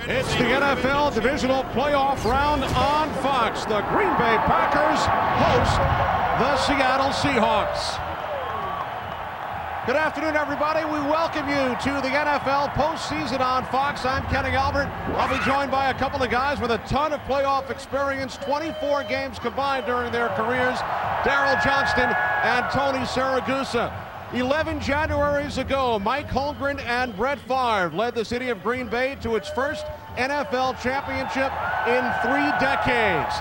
It's the NFL Divisional Playoff round on Fox. The Green Bay Packers host the Seattle Seahawks. Good afternoon, everybody. We welcome you to the NFL postseason on Fox. I'm Kenny Albert. I'll be joined by a couple of guys with a ton of playoff experience, 24 games combined during their careers, Daryl Johnston and Tony Siragusa. 11 Januaries ago, Mike Holmgren and Brett Favre led the city of Green Bay to its first NFL championship in 3 decades.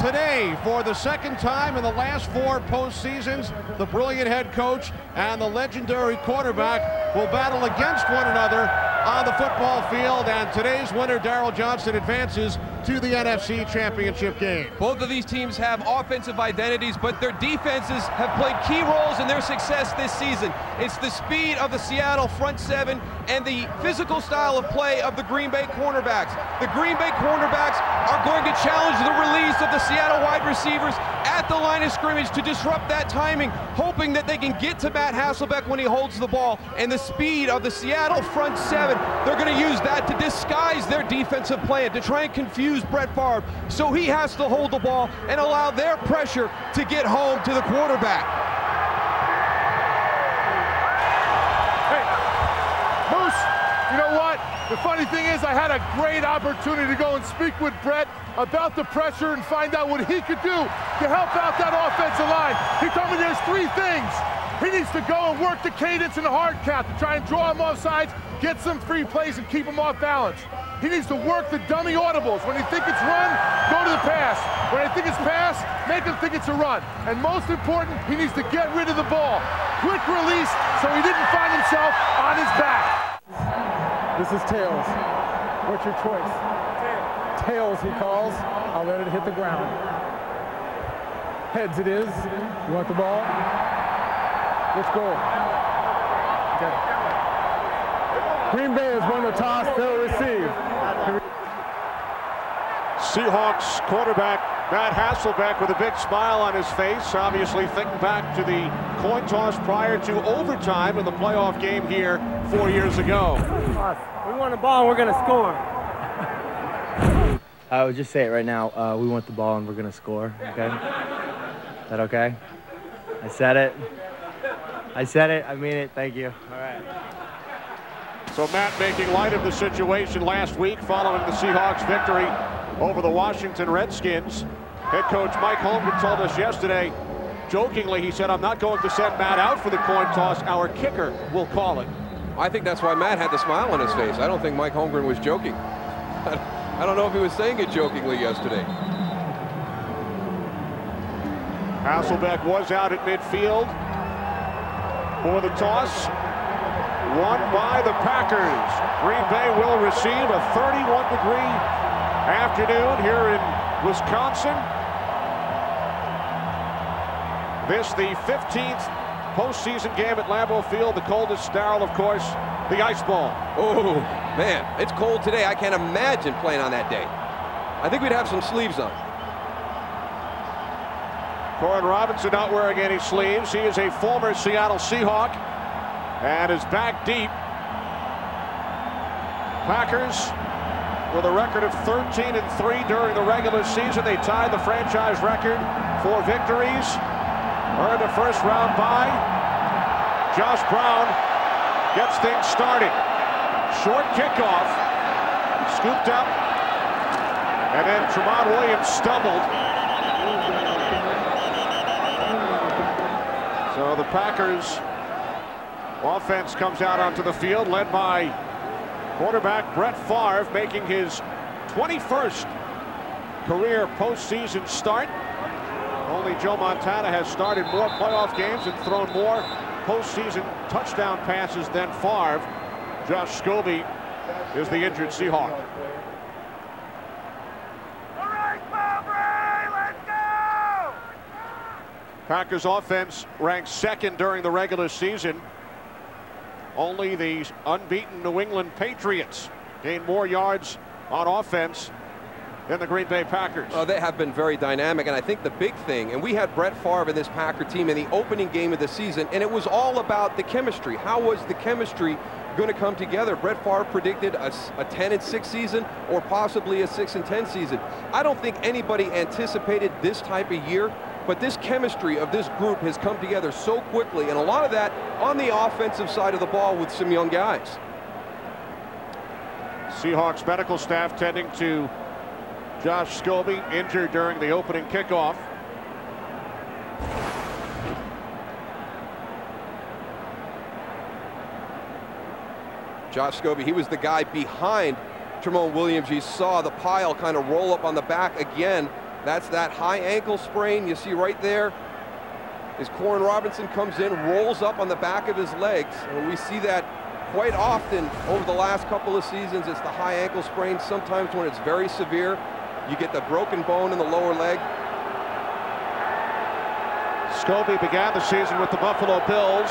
Today, for the second time in the last 4 postseasons, the brilliant head coach and the legendary quarterback will battle against one another on the football field, and today's winner, Daryl Johnston, advances to the NFC Championship game. Both of these teams have offensive identities, but their defenses have played key roles in their success this season. It's the speed of the Seattle front seven and the physical style of play of the Green Bay cornerbacks. The Green Bay cornerbacks are going to challenge the release of the Seattle wide receivers at the line of scrimmage to disrupt that timing, hoping that they can get to Matt Hasselbeck when he holds the ball. And the speed of the Seattle front seven, they're going to use that to disguise their defensive plan, to try and confuse Brett Favre, so he has to hold the ball and allow their pressure to get home to the quarterback. Hey, Moose, you know what? The funny thing is I had a great opportunity to go and speak with Brett about the pressure and find out what he could do to help out that offensive line. He told me there's 3 things. He needs to go and work the cadence and the hard cap to try and draw him off sides, get some free plays, and keep him off balance. He needs to work the dummy audibles. When you think it's run, go to the pass. When I think it's pass, make him think it's a run. And most important, he needs to get rid of the ball. Quick release so he didn't find himself on his back. This is tails. What's your choice? Tails, he calls. I'll let it hit the ground. Heads it is. You want the ball? Let's go. Okay. Green Bay has won the toss. They'll receive. Seahawks quarterback Matt Hasselbeck with a big smile on his face, obviously thinking back to the coin toss prior to overtime in the playoff game here 4 years ago. We want the ball and we're going to score. I would just say it right now. We want the ball and we're going to score. Okay? Is that okay? I said it. I said it. I mean it. Thank you. All right. So Matt making light of the situation last week following the Seahawks victory over the Washington Redskins. Head coach Mike Holmgren told us yesterday, jokingly, he said, "I'm not going to send Matt out for the coin toss. Our kicker will call it." I think that's why Matt had the smile on his face. I don't think Mike Holmgren was joking. I don't know if he was saying it jokingly yesterday. Hasselbeck was out at midfield for the toss. Won by the Packers. Green Bay will receive a 31-degree afternoon here in Wisconsin. This the 15th postseason game at Lambeau Field. The coldest, Daryl, of course, the ice ball. Oh, man, it's cold today. I can't imagine playing on that day. I think we'd have some sleeves on. Corin Robinson not wearing any sleeves. He is a former Seattle Seahawk and is back deep. Packers with a record of 13-3 during the regular season. They tied the franchise record for victories. Earned a first-round bye. Josh Brown gets things started. Short kickoff. Scooped up. And then Tremont Williams stumbled. So the Packers offense comes out onto the field, led by quarterback Brett Favre, making his 21st career postseason start. Only Joe Montana has started more playoff games and thrown more postseason touchdown passes than Favre. Josh Scobie is the injured Seahawk. All right, Mowbray, let's go! Packers offense ranked 2nd during the regular season. Only the unbeaten New England Patriots gained more yards on offense in the Green Bay Packers. Oh, they have been very dynamic, and I think the big thing, and we had Brett Favre in this Packer team in the opening game of the season, and it was all about the chemistry. How was the chemistry going to come together? Brett Favre predicted a 10-6 season or possibly a 6-10 season. I don't think anybody anticipated this type of year, but this chemistry of this group has come together so quickly, and a lot of that on the offensive side of the ball with some young guys. Seahawks medical staff tending to Josh Scobie, injured during the opening kickoff. Josh Scobie, he was the guy behind Tramon Williams. You saw the pile kind of roll up on the back again. That's that high ankle sprain you see right there. As Corin Robinson comes in, rolls up on the back of his legs. And we see that quite often over the last couple of seasons. It's the high ankle sprain. Sometimes when it's very severe, you get the broken bone in the lower leg. Scobie began the season with the Buffalo Bills,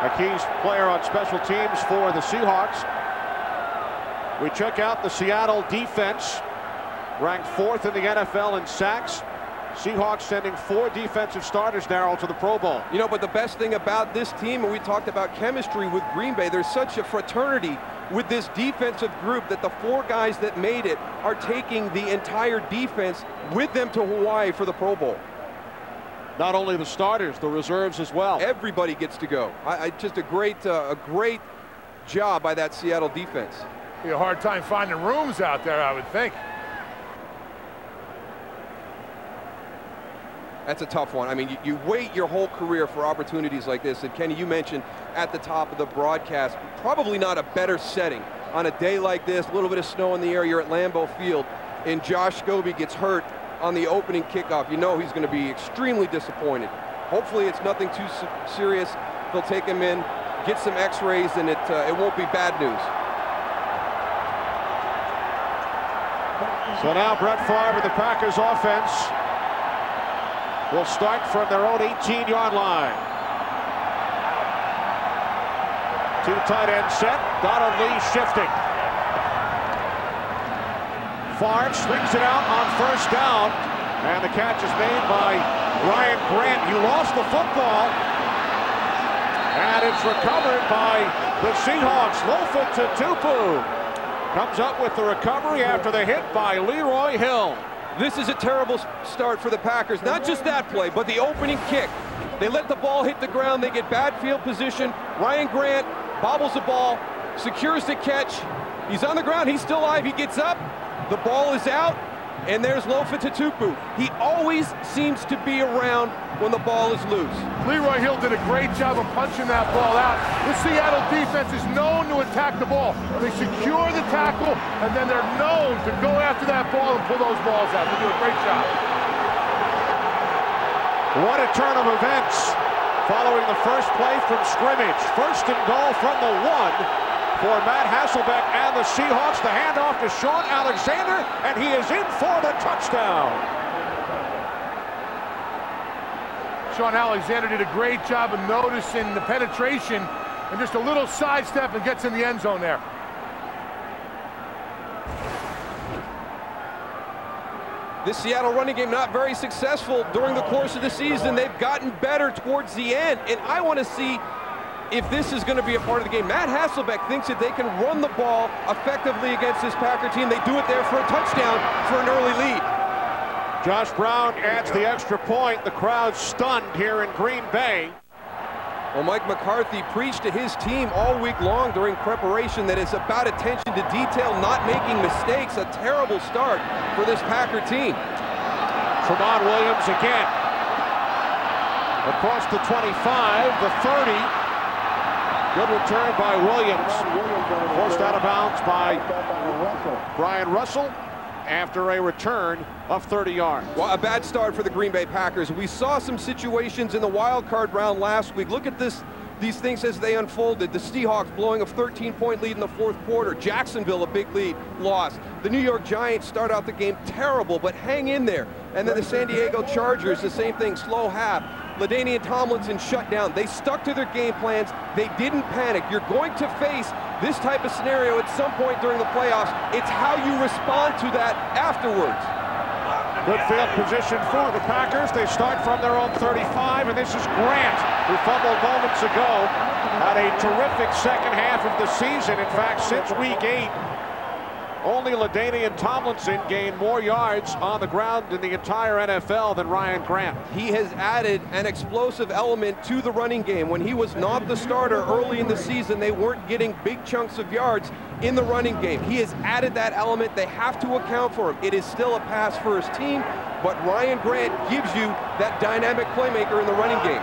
a key player on special teams for the Seahawks. We check out the Seattle defense, ranked 4th in the NFL in sacks. Seahawks sending 4 defensive starters, Darryl, to the Pro Bowl. You know, but the best thing about this team, and we talked about chemistry with Green Bay, there's such a fraternity with this defensive group that the 4 guys that made it are taking the entire defense with them to Hawaii for the Pro Bowl. Not only the starters, the reserves as well. Everybody gets to go. Just a great job by that Seattle defense. Be a hard time finding rooms out there, I would think. That's a tough one. I mean, you wait your whole career for opportunities like this. And Kenny, you mentioned at the top of the broadcast, probably not a better setting on a day like this, a little bit of snow in the air, you're at Lambeau Field, and Josh Scobie gets hurt on the opening kickoff. You know he's going to be extremely disappointed. Hopefully it's nothing too serious. They'll take him in, get some x-rays, and it won't be bad news. So now Brett Favre with the Packers offense will start from their own 18-yard line. 2 tight end set. Donald Lee shifting. Favre swings it out on 1st down, and the catch is made by Ryan Grant. He lost the football, and it's recovered by the Seahawks. Lofa Tatupu comes up with the recovery after the hit by Leroy Hill. This is a terrible start for the Packers. Not just that play, but the opening kick. They let the ball hit the ground. They get bad field position. Ryan Grant bobbles the ball, secures the catch. He's on the ground. He's still alive. He gets up. The ball is out, and there's Lofa Tatupu. He always seems to be around when the ball is loose. Leroy Hill did a great job of punching that ball out. The Seattle defense is known to attack the ball. They secure the tackle, and then they're known to go after that ball and pull those balls out. They do a great job. What a turn of events following the first play from scrimmage. 1st and goal from the 1 for Matt Hasselbeck and the Seahawks. The handoff to Sean Alexander, and he is in for the touchdown. Sean Alexander did a great job of noticing the penetration and just a little sidestep and gets in the end zone there. This Seattle running game not very successful during the course of the season. They've gotten better towards the end, and I want to see if this is going to be a part of the game. Matt Hasselbeck thinks that they can run the ball effectively against this Packer team. They do it there for a touchdown for an early lead. Josh Brown adds the extra point. The crowd's stunned here in Green Bay. Well, Mike McCarthy preached to his team all week long during preparation that it's about attention to detail, not making mistakes. A terrible start for this Packer team. Tramon Williams again. Across the 25, the 30. Good return by Williams. Forced out of bounds by Brian Russell after a return of 30 yards. Well, a bad start for the Green Bay Packers. We saw some situations in the wild card round last week. Look at these things as they unfolded. The Seahawks blowing a 13-point lead in the 4th quarter. Jacksonville, a big lead, lost. The New York Giants start out the game terrible, but hang in there. And then the San Diego Chargers, the same thing, slow half. LaDainian Tomlinson shut down. They stuck to their game plans. They didn't panic. You're going to face this type of scenario at some point during the playoffs. It's how you respond to that afterwards. Good field position for the Packers. They start from their own 35, and this is Grant, who fumbled moments ago. Had a terrific second half of the season. In fact, since week 8, only LaDainian Tomlinson gained more yards on the ground in the entire NFL than Ryan Grant. He has added an explosive element to the running game. When he was not the starter early in the season, they weren't getting big chunks of yards in the running game. He has added that element. They have to account for him. It is still a pass-first team, but Ryan Grant gives you that dynamic playmaker in the running game.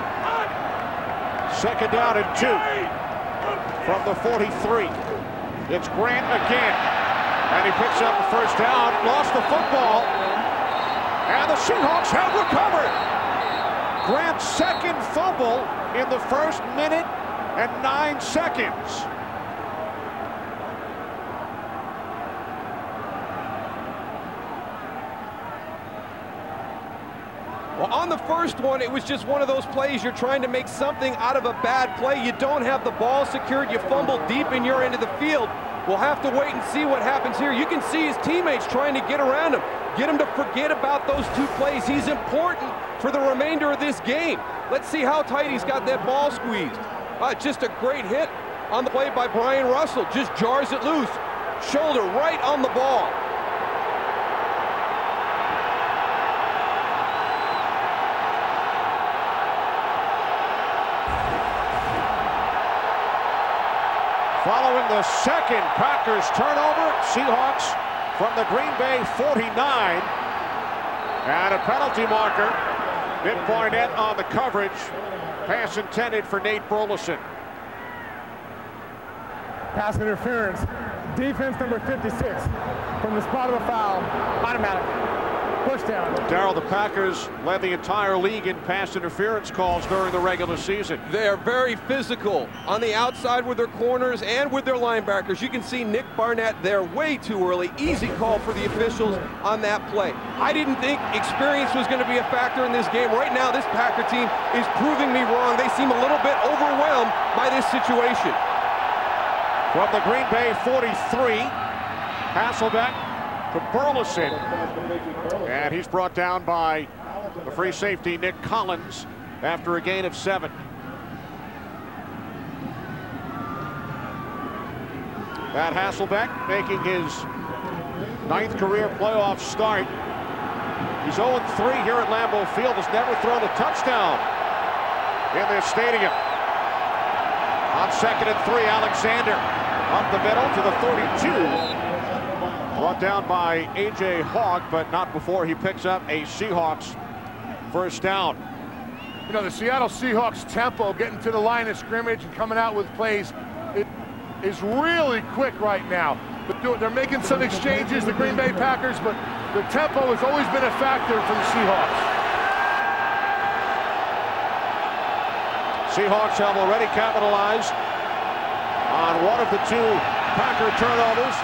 Second down and 2 from the 43. It's Grant again. And he picks up the first down, lost the football, and the Seahawks have recovered. Grant's second fumble in the first minute and 9 seconds. Well, on the first one, it was just one of those plays. You're trying to make something out of a bad play. You don't have the ball secured. You fumble deep in your end of the field. We'll have to wait and see what happens here. You can see his teammates trying to get around him, get him to forget about those 2 plays. He's important for the remainder of this game. Let's see how tight he's got that ball squeezed. Just a great hit on the play by Brian Russell. Just jars it loose. Shoulder right on the ball. Following the second Packers turnover, Seahawks from the Green Bay 49. And a penalty marker. Nick Barnett on the coverage. Pass intended for Nate Burleson. Pass interference. Defense number 56 from the spot of a foul. Automatic. Push down. Darryl, the Packers led the entire league in pass interference calls during the regular season. They are very physical on the outside with their corners and with their linebackers. You can see Nick Barnett there way too early. Easy call for the officials on that play. I didn't think experience was going to be a factor in this game. Right now, this Packer team is proving me wrong. They seem a little bit overwhelmed by this situation. From the Green Bay 43, Hasselbeck to Burleson. And he's brought down by the free safety, Nick Collins, after a gain of 7. Matt Hasselbeck making his 9th career playoff start. He's 0-3 here at Lambeau Field, has never thrown a touchdown in this stadium. On 2nd and 3, Alexander up the middle to the 32. Brought down by A.J. Hawk, but not before he picks up a Seahawks first down. You know, the Seattle Seahawks tempo getting to the line of scrimmage and coming out with plays, it is really quick right now. They're making some exchanges, the Green Bay Packers, but the tempo has always been a factor for the Seahawks. Seahawks have already capitalized on one of the 2 Packer turnovers.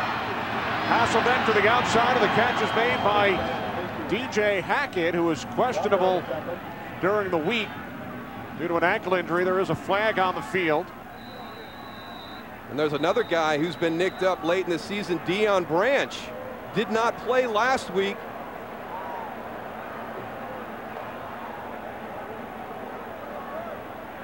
Hasselbeck to the outside, of the catch is made by DJ Hackett, who was questionable during the week due to an ankle injury. There is a flag on the field. And there's another guy who's been nicked up late in the season, Deion Branch. Did not play last week.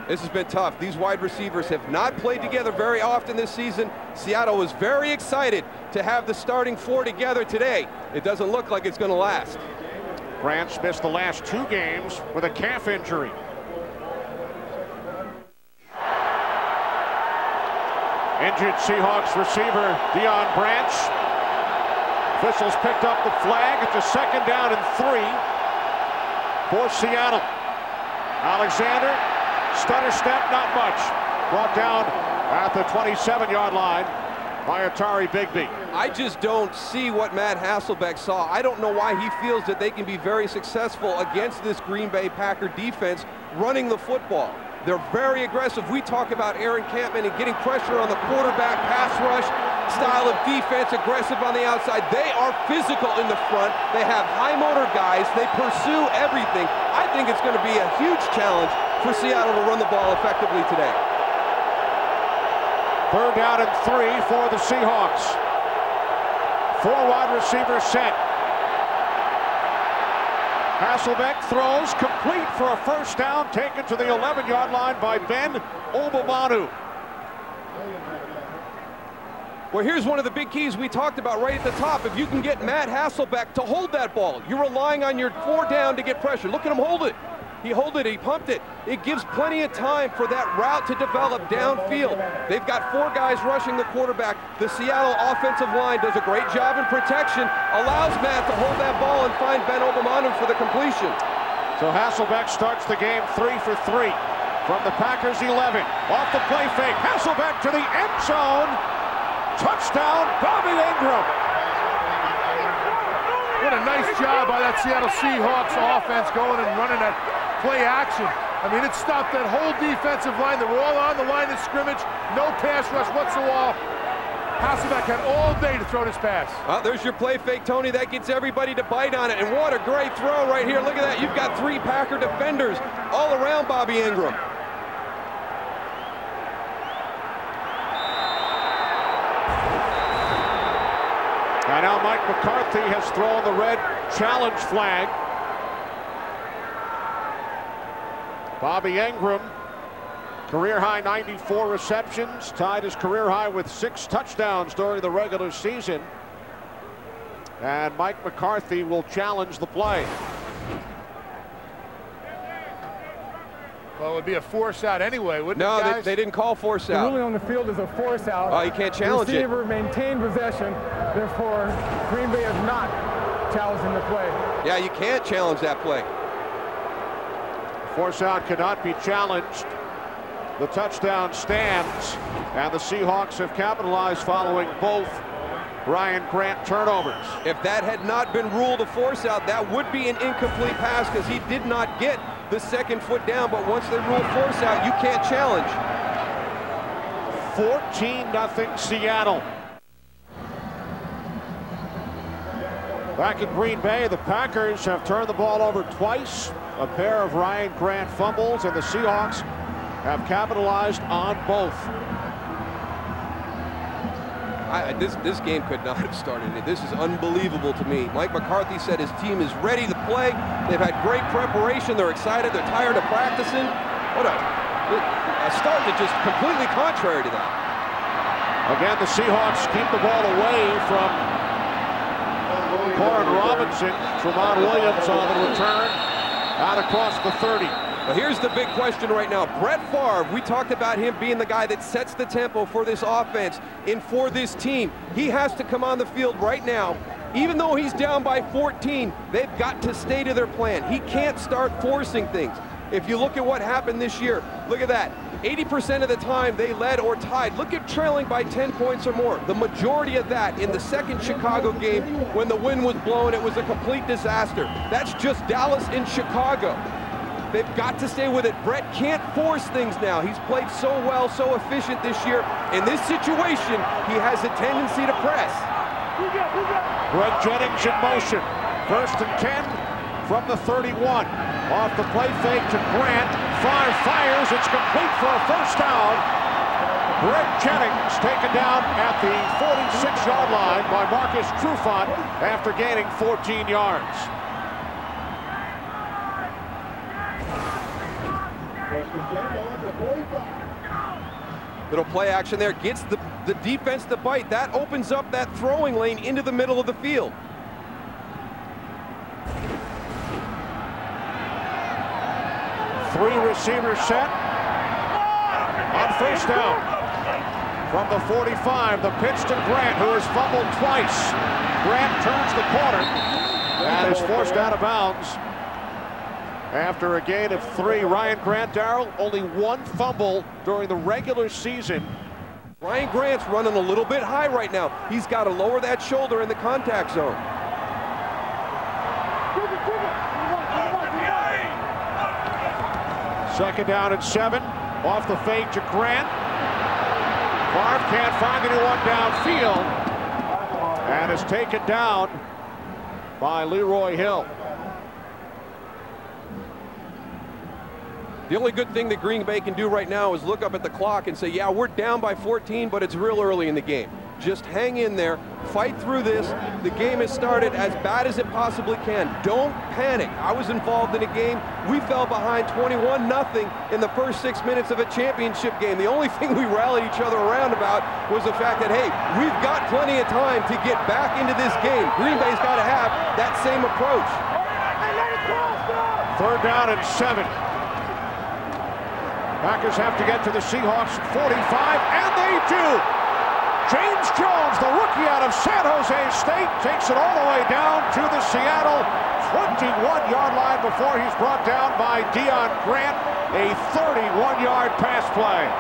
This has been tough. These wide receivers have not played together very often this season. Seattle was very excited to have the starting 4 together today. It doesn't look like it's going to last. Branch missed the last 2 games with a calf injury. Injured Seahawks receiver Deion Branch. Officials picked up the flag. It's a 2nd down and 3 for Seattle. Alexander, stutter step, not much. Brought down at the 27-yard line by Atari Bigby. I just don't see what Matt Hasselbeck saw. I don't know why he feels that they can be very successful against this Green Bay Packer defense running the football. They're very aggressive. We talk about Aaron Campbell and getting pressure on the quarterback, pass rush. style of defense, aggressive on the outside. They are physical in the front. They have high motor guys. They pursue everything. I think it's going to be a huge challenge for Seattle to run the ball effectively today. 3rd down and 3 for the Seahawks. 4 wide receivers set. Hasselbeck throws complete for a 1st down, taken to the 11-yard line by Ben Obamanu. Well, here's one of the big keys we talked about right at the top. If you can get Matt Hasselbeck to hold that ball, you're relying on your 4 down to get pressure. Look at him hold it. He held it, he pumped it. It gives plenty of time for that route to develop downfield. They've got 4 guys rushing the quarterback. The Seattle offensive line does a great job in protection, allows Matt to hold that ball and find Ben Obamanu for the completion. So Hasselbeck starts the game 3 for 3 from the Packers 11. Off the play fake, Hasselbeck to the end zone. Touchdown, Bobby Ingram. What a nice job by that Seattle Seahawks offense going and running that play action. I mean, it stopped that whole defensive line. They were all on the line of scrimmage. No pass rush whatsoever. Hasselbeck had all day to throw this pass. Well, there's your play fake, Tony. That gets everybody to bite on it. And what a great throw right here. Look at that. You've got 3 Packer defenders all around Bobby Ingram. And now Mike McCarthy has thrown the red challenge flag. Bobby Ingram, career high 94 receptions, tied his career high with 6 touchdowns during the regular season. And Mike McCarthy will challenge the play. Well, it would be a force out anyway, wouldn't it, No, guys? they didn't call force The out. ruling on the field is a force out. Oh, you can't challenge the it. receiver maintained possession. Therefore, Green Bay is not challenging the play. Yeah, you can't challenge that play. Force out cannot be challenged. The touchdown stands, and the Seahawks have capitalized following both Ryan Grant turnovers. If that had not been ruled a force out, that would be an incomplete pass because he did not get the 2nd foot down. But once they rule force out, you can't challenge. 14-0 Seattle. Back in Green Bay, the Packers have turned the ball over twice. A pair of Ryan Grant fumbles, and the Seahawks have capitalized on both. This game could not have started it. This is unbelievable to me. Mike McCarthy said his team is ready to play. They've had great preparation. They're excited. They're tired of practicing. What a start that just completely contrary to that. Again, the Seahawks keep the ball away from Corin Robinson. Tremont Williams on the return. Out across the 30. But here's the big question right now. Brett Favre, we talked about him being the guy that sets the tempo for this offense and for this team. He has to come on the field right now. Even though he's down by 14, they've got to stay to their plan. He can't start forcing things. If you look at what happened this year, look at that. 80% of the time they led or tied. Look at trailing by 10 points or more. The majority of that in the 2nd Chicago game when the wind was blowing, it was a complete disaster. That's just Dallas and Chicago. They've got to stay with it. Brett can't force things now. He's played so well, so efficient this year. In this situation, he has a tendency to press. Greg Jennings in motion. 1st and 10 from the 31. Off the play fake to Grant. Fires. It's complete for a 1st down. Greg Jennings taken down at the 46-yard line by Marcus Trufant after gaining 14 yards. Little play action there, gets the defense to bite. That opens up that throwing lane into the middle of the field. Three receivers set on 1st down. From the 45, the pitch to Grant, who has fumbled twice. Grant turns the corner and is forced out of bounds. After a gain of 3, Ryan Grant, Darrell, only 1 fumble during the regular season. Ryan Grant's running a little bit high right now. He's got to lower that shoulder in the contact zone. Second down and 7. Off the fake to Grant. Favre can't find anyone downfield and is taken down by Leroy Hill. The only good thing that Green Bay can do right now is look up at the clock and say, yeah, we're down by 14, but it's real early in the game. Just hang in there, fight through this. The game has started as bad as it possibly can. Don't panic. I was involved in a game. We fell behind 21-0 in the first 6 minutes of a championship game. The only thing we rallied each other around about was the fact that, hey, we've got plenty of time to get back into this game. Green Bay's got to have that same approach. 3rd down and 7. Packers have to get to the Seahawks 45, and they do. James Jones, the rookie out of San Jose State, takes it all the way down to the Seattle 21-yard line before he's brought down by Deion Grant. A 31-yard pass play.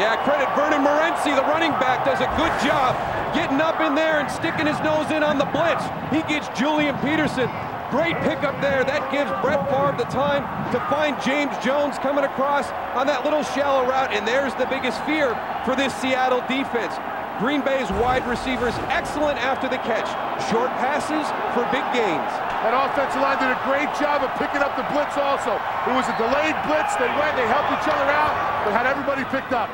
Yeah, credit Vernon Morency, the running back, does a good job getting up in there and sticking his nose in on the blitz. He gets Julian Peterson. Great pickup there. That gives Brett Favre the time to find James Jones coming across on that little shallow route, and there's the biggest fear for this Seattle defense. Green Bay's wide receivers excellent after the catch. Short passes for big gains. That offensive line did a great job of picking up the blitz also. It was a delayed blitz. They went, they helped each other out, but had everybody picked up.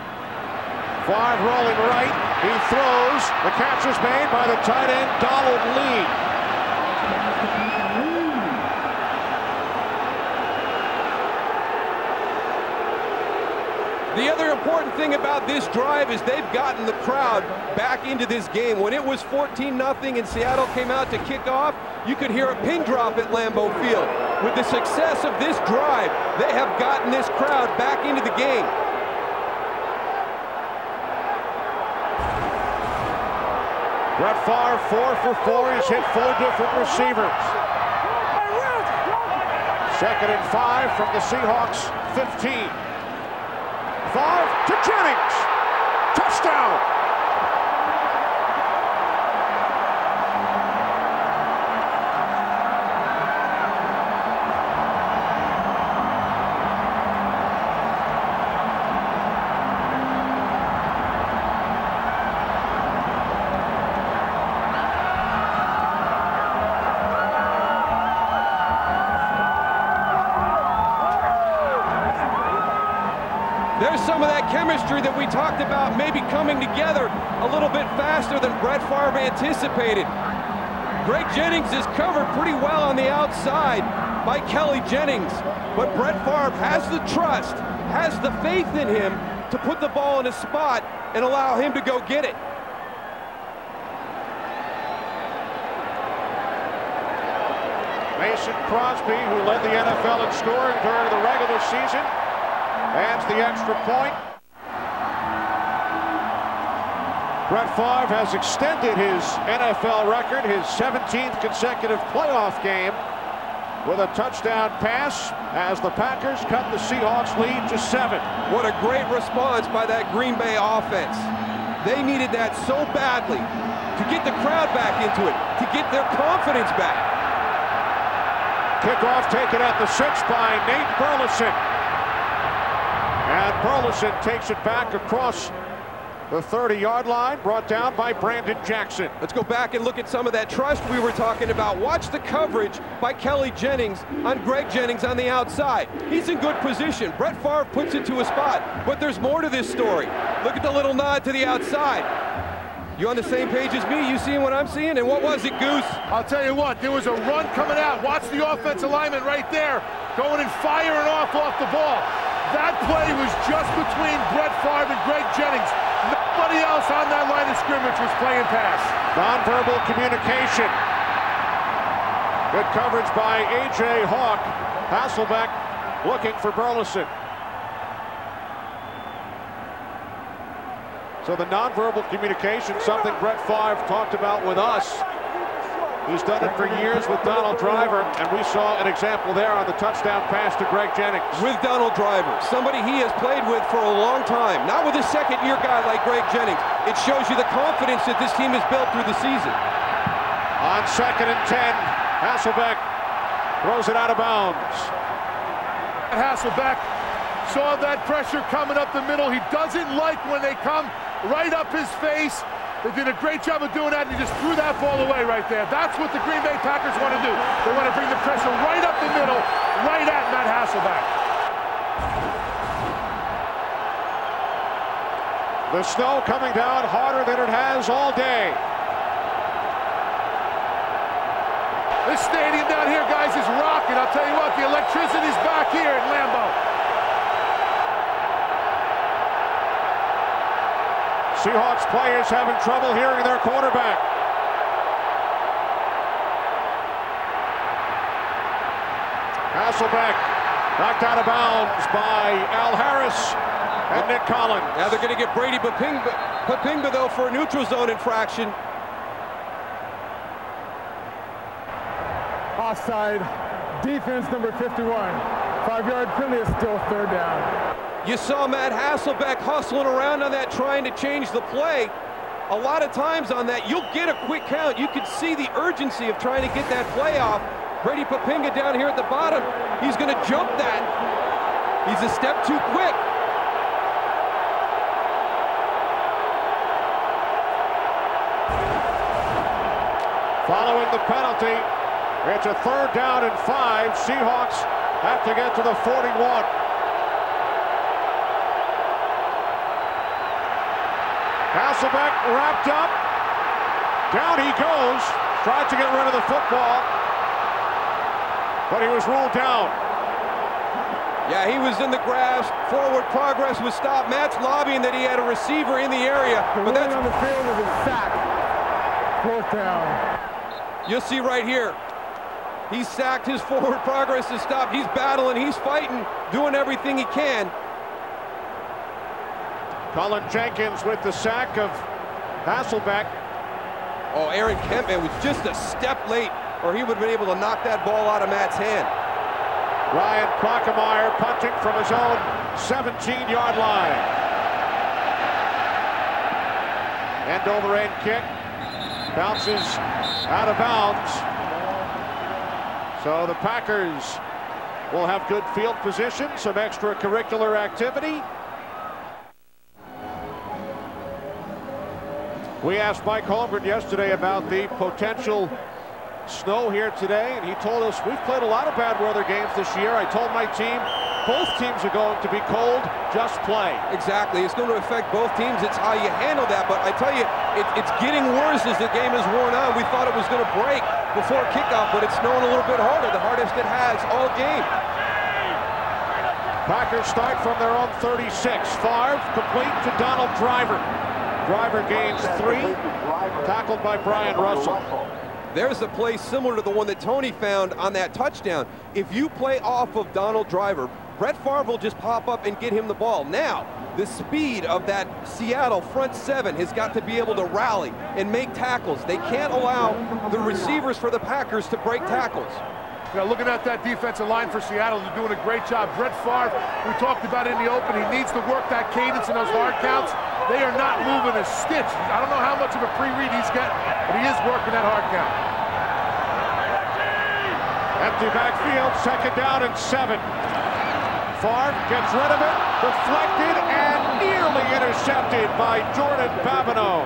Favre rolling right. He throws. The catch is made by the tight end, Donald Lee. The other important thing about this drive is they've gotten the crowd back into this game. When it was 14-0 and Seattle came out to kick off, you could hear a pin drop at Lambeau Field. With the success of this drive, they have gotten this crowd back into the game. Brett Favre 4 for 4. He's hit 4 different receivers. 2nd and 5 from the Seahawks 15. Favre to Jennings. Touchdown. There's some of that chemistry that we talked about maybe coming together a little bit faster than Brett Favre anticipated. Greg Jennings is covered pretty well on the outside by Kelly Jennings, but Brett Favre has the trust, has the faith in him to put the ball in a spot and allow him to go get it. Mason Crosby, who led the NFL in scoring during the regular season, adds the extra point. Brett Favre has extended his NFL record, his 17th consecutive playoff game, with a touchdown pass as the Packers cut the Seahawks lead to 7. What a great response by that Green Bay offense. They needed that so badly to get the crowd back into it, to get their confidence back. Kickoff taken at the 6 by Nate Burleson. And Burleson takes it back across the 30-yard line, brought down by Brandon Jackson. Let's go back and look at some of that trust we were talking about. Watch the coverage by Kelly Jennings on Greg Jennings on the outside. He's in good position. Brett Favre puts it to a spot, but there's more to this story. Look at the little nod to the outside. You on the same page as me? You seeing what I'm seeing? And what was it, Goose? I'll tell you what, there was a run coming out. Watch the offensive lineman right there, going and firing off the ball. That play was just between Brett Favre and Greg Jennings. Nobody else on that line of scrimmage was playing pass. Nonverbal communication. Good coverage by A.J. Hawk. Hasselbeck looking for Burleson. So the nonverbal communication, something Brett Favre talked about with us. He's done it for years with Donald Driver, and we saw an example there on the touchdown pass to Greg Jennings. With Donald Driver, somebody he has played with for a long time, not with a second-year guy like Greg Jennings. It shows you the confidence that this team has built through the season. On 2nd and 10, Hasselbeck throws it out of bounds. Hasselbeck saw that pressure coming up the middle. He doesn't like when they come right up his face. They did a great job of doing that, and he just threw that ball away right there. That's what the Green Bay Packers want to do. They want to bring the pressure right up the middle, right at Matt Hasselbeck. The snow coming down harder than it has all day. This stadium down here, guys, is rocking. I'll tell you what, the electricity's back here at Lambeau. Seahawks players having trouble hearing their quarterback. Hasselbeck knocked out of bounds by Al Harris and Nick Collins. Now they're going to get Brady Papingba, though, for a neutral zone infraction. Offside, defense number 51. 5-yard penalty is still third down. You saw Matt Hasselbeck hustling around on that, trying to change the play. A lot of times on that, you'll get a quick count. You can see the urgency of trying to get that play off. Brady Papingba down here at the bottom, he's going to jump that. He's a step too quick. Following the penalty, it's a 3rd down and 5. Seahawks have to get to the 41. Hasselbeck wrapped up. Down he goes. Tried to get rid of the football, but he was ruled down. Yeah, he was in the grasp. Forward progress was stopped. Matt's lobbying that he had a receiver in the area, but that's on the field was a sack. 4th down. You'll see right here. He's sacked. His forward progress is stopped. He's battling. He's fighting, doing everything he can. Colin Jenkins with the sack of Hasselbeck. Oh, Aaron Kempman was just a step late, or he would have been able to knock that ball out of Matt's hand. Ryan Klockemeyer punting from his own 17-yard line. End-over-end kick. Bounces out of bounds. So the Packers will have good field position, some extracurricular activity. We asked Mike Holmgren yesterday about the potential snow here today, and he told us we've played a lot of bad weather games this year. I told my team both teams are going to be cold, just play. Exactly, it's going to affect both teams. It's how you handle that, but I tell you, it's getting worse as the game is worn on. We thought it was going to break before kickoff, but it's snowing a little bit harder, the hardest it has all game. Packers start from their own 36. Favre complete to Donald Driver. Driver gains 3, tackled by Brian Russell. There's a play similar to the one that Tony found on that touchdown. If you play off of Donald Driver, Brett Favre will just pop up and get him the ball. Now, the speed of that Seattle front 7 has got to be able to rally and make tackles. They can't allow the receivers for the Packers to break tackles. You know, looking at that defensive line for Seattle, they're doing a great job. Brett Favre, we talked about it in the open, he needs to work that cadence and those hard counts. They are not moving a stitch. I don't know how much of a pre-read he's getting, but he is working that hard count. Empty backfield, 2nd down and 7. Favre gets rid of it, deflected and nearly intercepted by Jordan Babineau.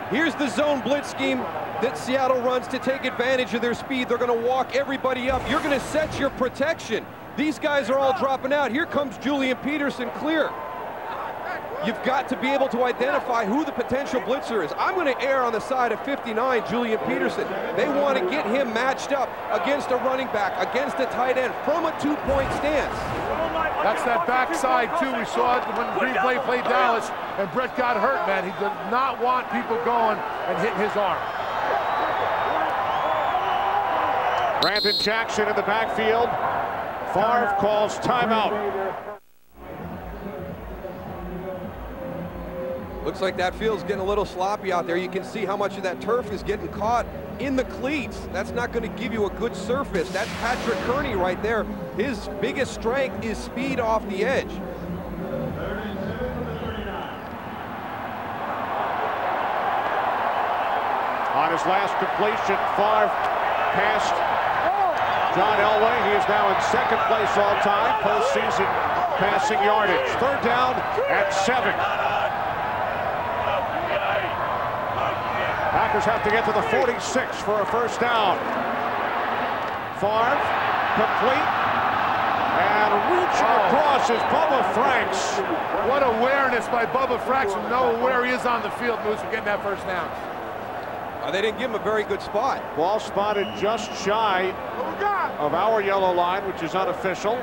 Here's the zone blitz scheme that Seattle runs to take advantage of their speed. They're going to walk everybody up. You're going to set your protection. These guys are all dropping out. Here comes Julian Peterson clear. You've got to be able to identify who the potential blitzer is. I'm going to err on the side of 59, Julian Peterson. They want to get him matched up against a running back, against a tight end, from a 2-point stance. That's that backside, too. We saw it when Green Bay played Dallas, and Brett got hurt, man. He did not want people going and hitting his arm. Brandon Jackson in the backfield. Favre calls timeout. Looks like that field's getting a little sloppy out there. You can see how much of that turf is getting caught in the cleats. That's not going to give you a good surface. That's Patrick Kearney right there. His biggest strength is speed off the edge. On his last completion, Favre passed John Elway. He is now in 2nd place all time, postseason passing yardage. 3rd down and 7. Packers have to get to the 46 for a first down. Favre, complete. And reaching across is Bubba Franks. What awareness by Bubba Franks, and know where he is on the field, Moose, for getting that first down. They didn't give him a very good spot. Ball spotted just shy of our yellow line, which is unofficial.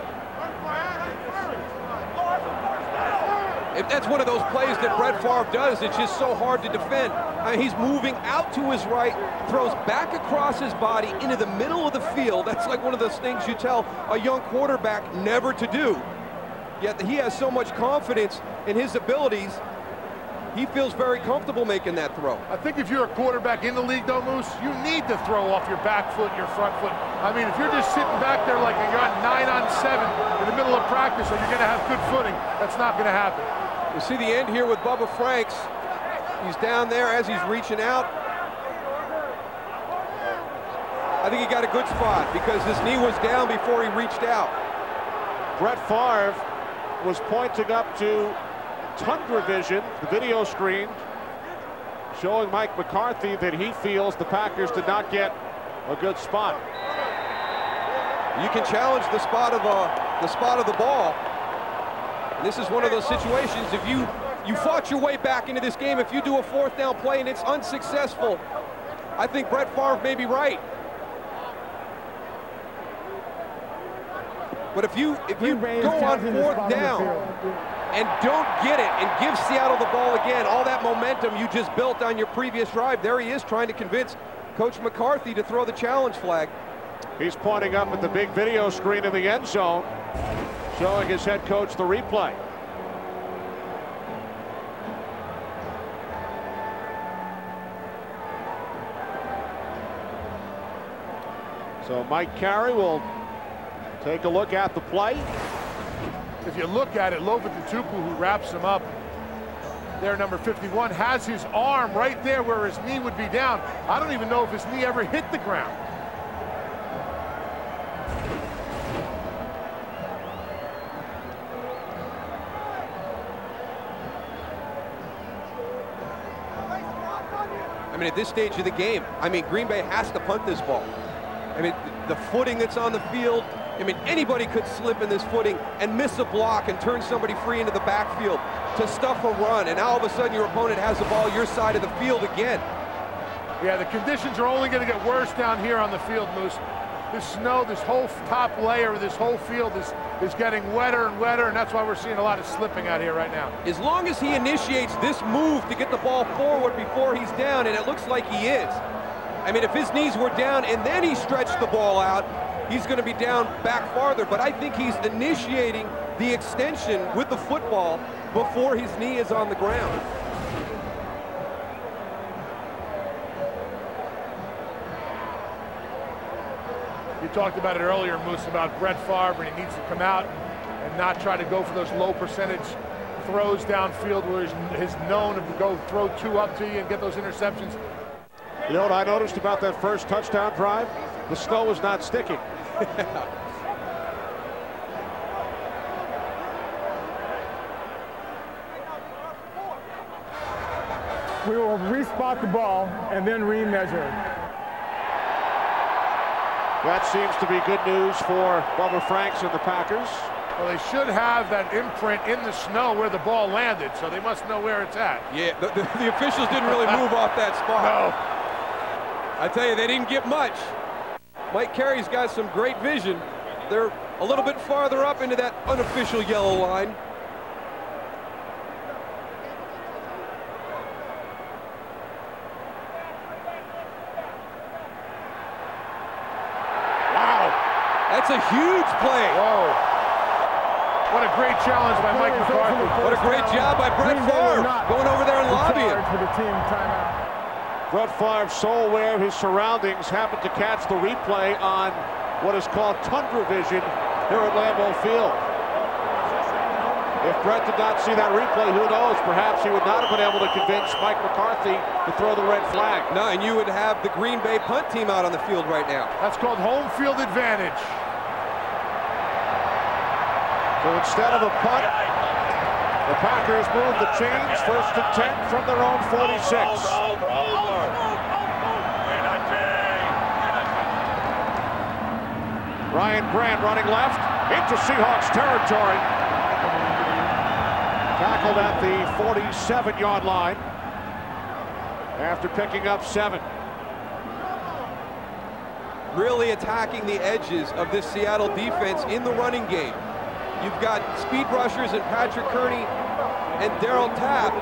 If that's one of those plays that Brett Favre does, it's just so hard to defend. I mean, he's moving out to his right, throws back across his body into the middle of the field. That's like one of those things you tell a young quarterback never to do. Yet he has so much confidence in his abilities, he feels very comfortable making that throw. I think if you're a quarterback in the league, though, Moose, you need to throw off your back foot and your front foot. I mean, if you're just sitting back there like you're on 9-on-7 in the middle of practice and you're going to have good footing, that's not going to happen. You see the end here with Bubba Franks. He's down there as he's reaching out. I think he got a good spot because his knee was down before he reached out. Brett Favre was pointing up to Tundra Vision, the video screen, showing Mike McCarthy that he feels the Packers did not get a good spot. You can challenge the spot of the ball. And this is one of those situations, if you fought your way back into this game, if you do a fourth down play and it's unsuccessful, I think Brett Favre may be right. But if you go on fourth down and don't get it and give Seattle the ball again, all that momentum you just built on your previous drive, there he is trying to convince Coach McCarthy to throw the challenge flag. He's pointing up at the big video screen in the end zone, showing his head coach the replay. So Mike Carey will take a look at the play. If you look at it, Lovatutupu, who wraps him up there, number 51, has his arm right there where his knee would be down. I don't even know if his knee ever hit the ground. I mean, at this stage of the game, I mean, Green Bay has to punt this ball. I mean, the footing that's on the field, I mean, anybody could slip in this footing and miss a block and turn somebody free into the backfield to stuff a run, and now all of a sudden your opponent has the ball your side of the field again. Yeah, the conditions are only going to get worse down here on the field, Moose. This snow, this whole top layer, this whole field is getting wetter and wetter, and that's why we're seeing a lot of slipping out here right now. As long as he initiates this move to get the ball forward before he's down, and it looks like he is. I mean, if his knees were down and then he stretched the ball out, he's going to be down back farther, but I think he's initiating the extension with the football before his knee is on the ground. You talked about it earlier, Moose, about Brett Favre, and he needs to come out and not try to go for those low percentage throws downfield where he's known to go throw two up to you and get those interceptions. You know what I noticed about that first touchdown drive? The snow was not sticking. We will respot the ball and then remeasure. That seems to be good news for Bubba Franks and the Packers. Well, they should have that imprint in the snow where the ball landed, so they must know where it's at. Yeah, the officials didn't really move off that spot. No. I tell you, they didn't get much. Mike Carey's got some great vision. They're a little bit farther up into that unofficial yellow line. Wow. That's a huge play. Whoa. What a great challenge by Mike McCarthy. What a great job by Brett Favre going over there and lobbying. For the team timeout. Brett Favre, so aware of his surroundings, happened to catch the replay on what is called Tundra Vision here at Lambeau Field. If Brett did not see that replay, who knows? Perhaps he would not have been able to convince Mike McCarthy to throw the red flag. No, and you would have the Green Bay punt team out on the field right now. That's called home field advantage. So instead of a punt, the Packers move the chains, 1st and 10 from their own 46. Ryan Grant running left into Seahawks territory. Tackled at the 47-yard line after picking up 7. Really attacking the edges of this Seattle defense in the running game. You've got speed rushers and Patrick Kearney and Darryl Tapp.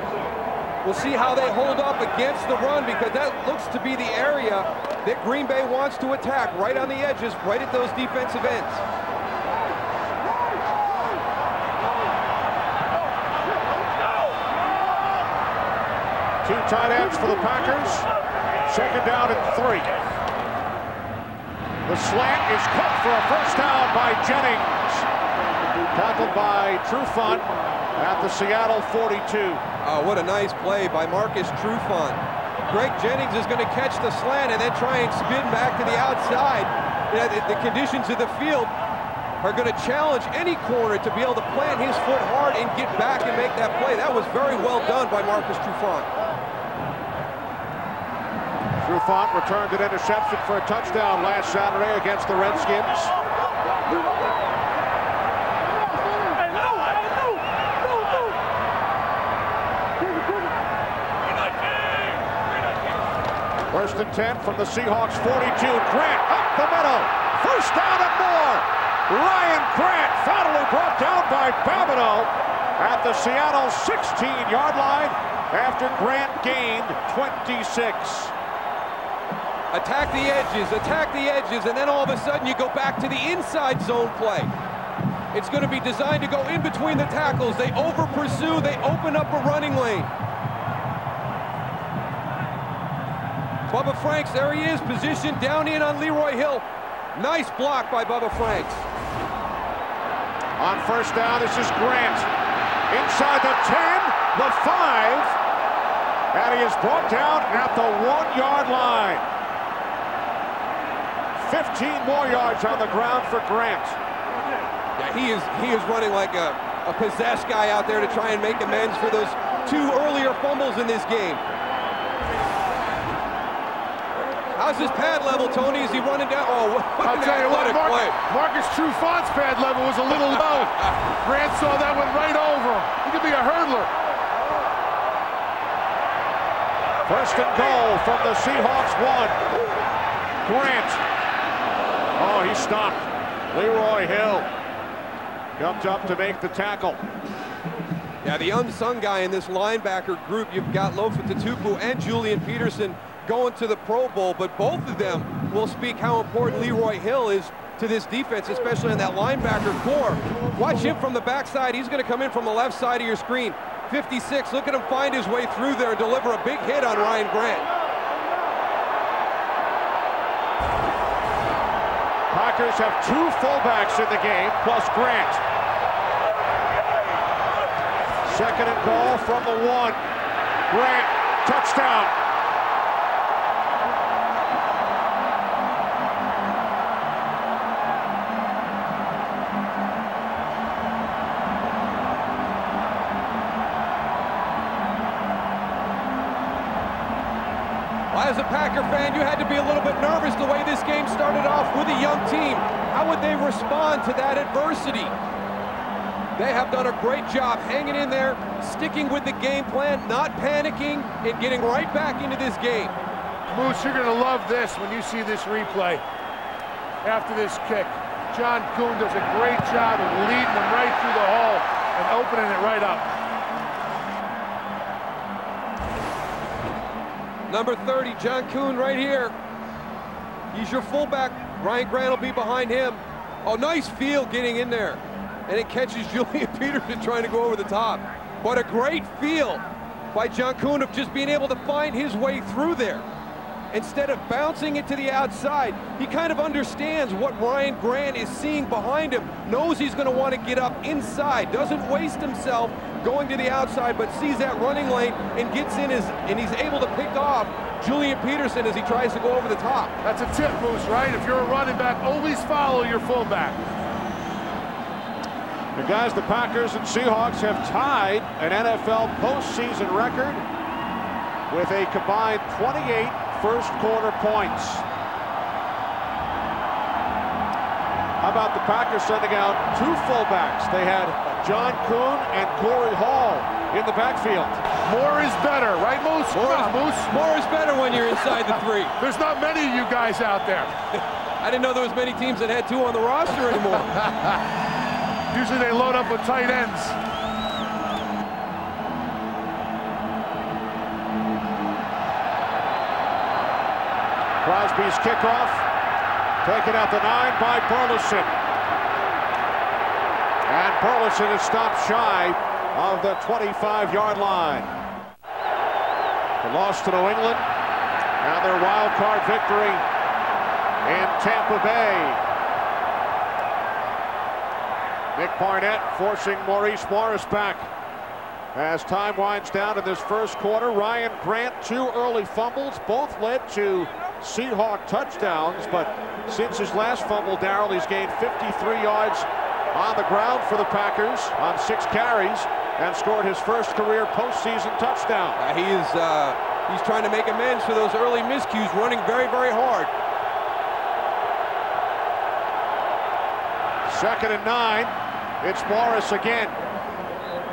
We'll see how they hold up against the run, because that looks to be the area that Green Bay wants to attack, right on the edges, right at those defensive ends. Two tight ends for the Packers. Second down and 3. The slant is caught for a first down by Jennings. Tackled by Trufant at the Seattle 42. Oh, what a nice play by Marcus Trufant. Greg Jennings is going to catch the slant and then try and spin back to the outside. You know, the conditions of the field are going to challenge any corner to be able to plant his foot hard and get back and make that play. That was very well done by Marcus Trufant. Trufant returned an interception for a touchdown last Saturday against the Redskins. First and 10 from the Seahawks 42. Grant up the middle. First down and more. Ryan Grant finally brought down by Babineau at the Seattle 16-yard line after Grant gained 26. Attack the edges, and then all of a sudden you go back to the inside zone play. It's going to be designed to go in between the tackles. They over-pursue, they open up a running lane. Bubba Franks, there he is, positioned down in on Leroy Hill. Nice block by Bubba Franks. On first down, this is Grant. Inside the 10, the 5, and he is brought down at the 1-yard line. 15 more yards on the ground for Grant. Yeah, he is running like a possessed guy out there to try and make amends for those 2 earlier fumbles in this game. How's his pad level, Tony? Is he running down? Oh, what I'll tell you what, play. Marcus Trufant's pad level was a little low. Grant saw that one right over him. He could be a hurdler. First and goal from the Seahawks 1. Grant. Oh, he stopped. Leroy Hill jumped up to make the tackle. Yeah, the unsung guy in this linebacker group, you've got Lofa Tatupu and Julian Peterson going to the Pro Bowl, but both of them will speak how important Leroy Hill is to this defense, especially in that linebacker core. Watch him from the backside. He's going to come in from the left side of your screen. 56, look at him find his way through there and deliver a big hit on Ryan Grant. Packers have 2 fullbacks in the game, plus Grant. Second and goal from the 1. Grant, touchdown. As a Packer fan, you had to be a little bit nervous the way this game started off with a young team. How would they respond to that adversity? They have done a great job hanging in there, sticking with the game plan, not panicking, and getting right back into this game. Moose, you're going to love this when you see this replay. After this kick, John Kuhn does a great job of leading them right through the hole and opening it right up. Number 30, John Kuhn right here. He's your fullback. Ryan Grant will be behind him. Oh, nice field getting in there. And it catches Julian Peterson trying to go over the top. But a great field by John Kuhn of just being able to find his way through there. Instead of bouncing it to the outside, he kind of understands what Ryan Grant is seeing behind him, knows he's going to want to get up inside, doesn't waste himself going to the outside, but sees that running lane and gets in and he's able to pick off Julian Peterson as he tries to go over the top. That's a tip, Moose, right? If you're a running back, always follow your fullback. The guys, the Packers and Seahawks have tied an NFL postseason record with a combined 28 first quarter points. How about the Packers sending out 2 fullbacks? They had John Kuhn and Corey Hall in the backfield. More is better, right, Moose? More is better when you're inside the 3. There's not many of you guys out there. I didn't know there was many teams that had 2 on the roster anymore. Usually they load up with tight ends. Crosby's kickoff, taken at the 9 by Burleson. And Burleson is stopped shy of the 25-yard line. The loss to New England, and their wild card victory in Tampa Bay. Nick Barnett forcing Maurice Morris back. As time winds down in this first quarter, Ryan Grant, 2 early fumbles, both led to Seahawk touchdowns, but since his last fumble, Darryl, he's gained 53 yards on the ground for the Packers on 6 carries and scored his first career postseason touchdown. He's trying to make amends for those early miscues, running very, very hard. 2nd and 9. It's Morris again.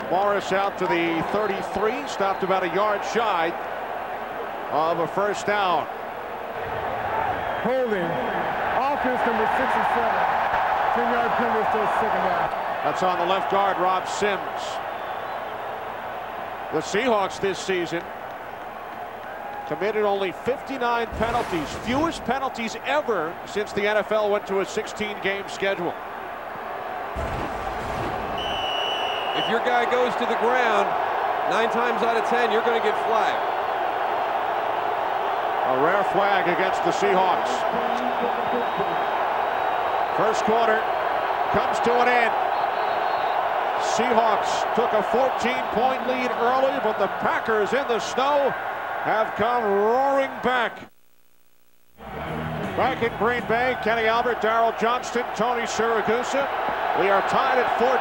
Morris out to the 33, stopped about a yard shy of a first down. Holding. Offense number 6 and 7. 10-yard penalty, still 2nd down. That's on the left guard, Rob Sims. The Seahawks this season committed only 59 penalties, fewest penalties ever since the NFL went to a 16-game schedule. If your guy goes to the ground, 9 times out of 10, you're going to get flagged. A rare flag against the Seahawks. First quarter comes to an end. Seahawks took a 14-point lead early, but the Packers in the snow have come roaring back. Back in Green Bay, Kenny Albert, Darryl Johnston, Tony Siragusa. We are tied at 14.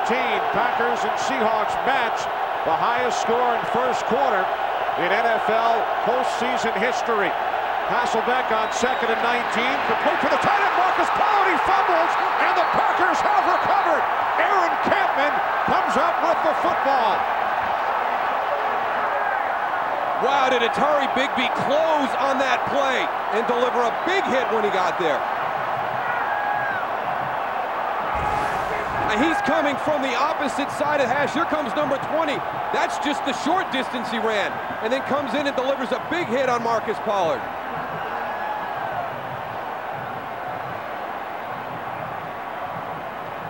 Packers and Seahawks match the highest score in first quarter in NFL postseason history. Hasselbeck on 2nd and 19. Complete for the tight end, Marcus Pollard. He fumbles, and the Packers have recovered. Aaron Campman comes up with the football. Wow, did Atari Bigby close on that play and deliver a big hit when he got there. And he's coming from the opposite side of the hash. Here comes number 20. That's just the short distance he ran. And then comes in and delivers a big hit on Marcus Pollard.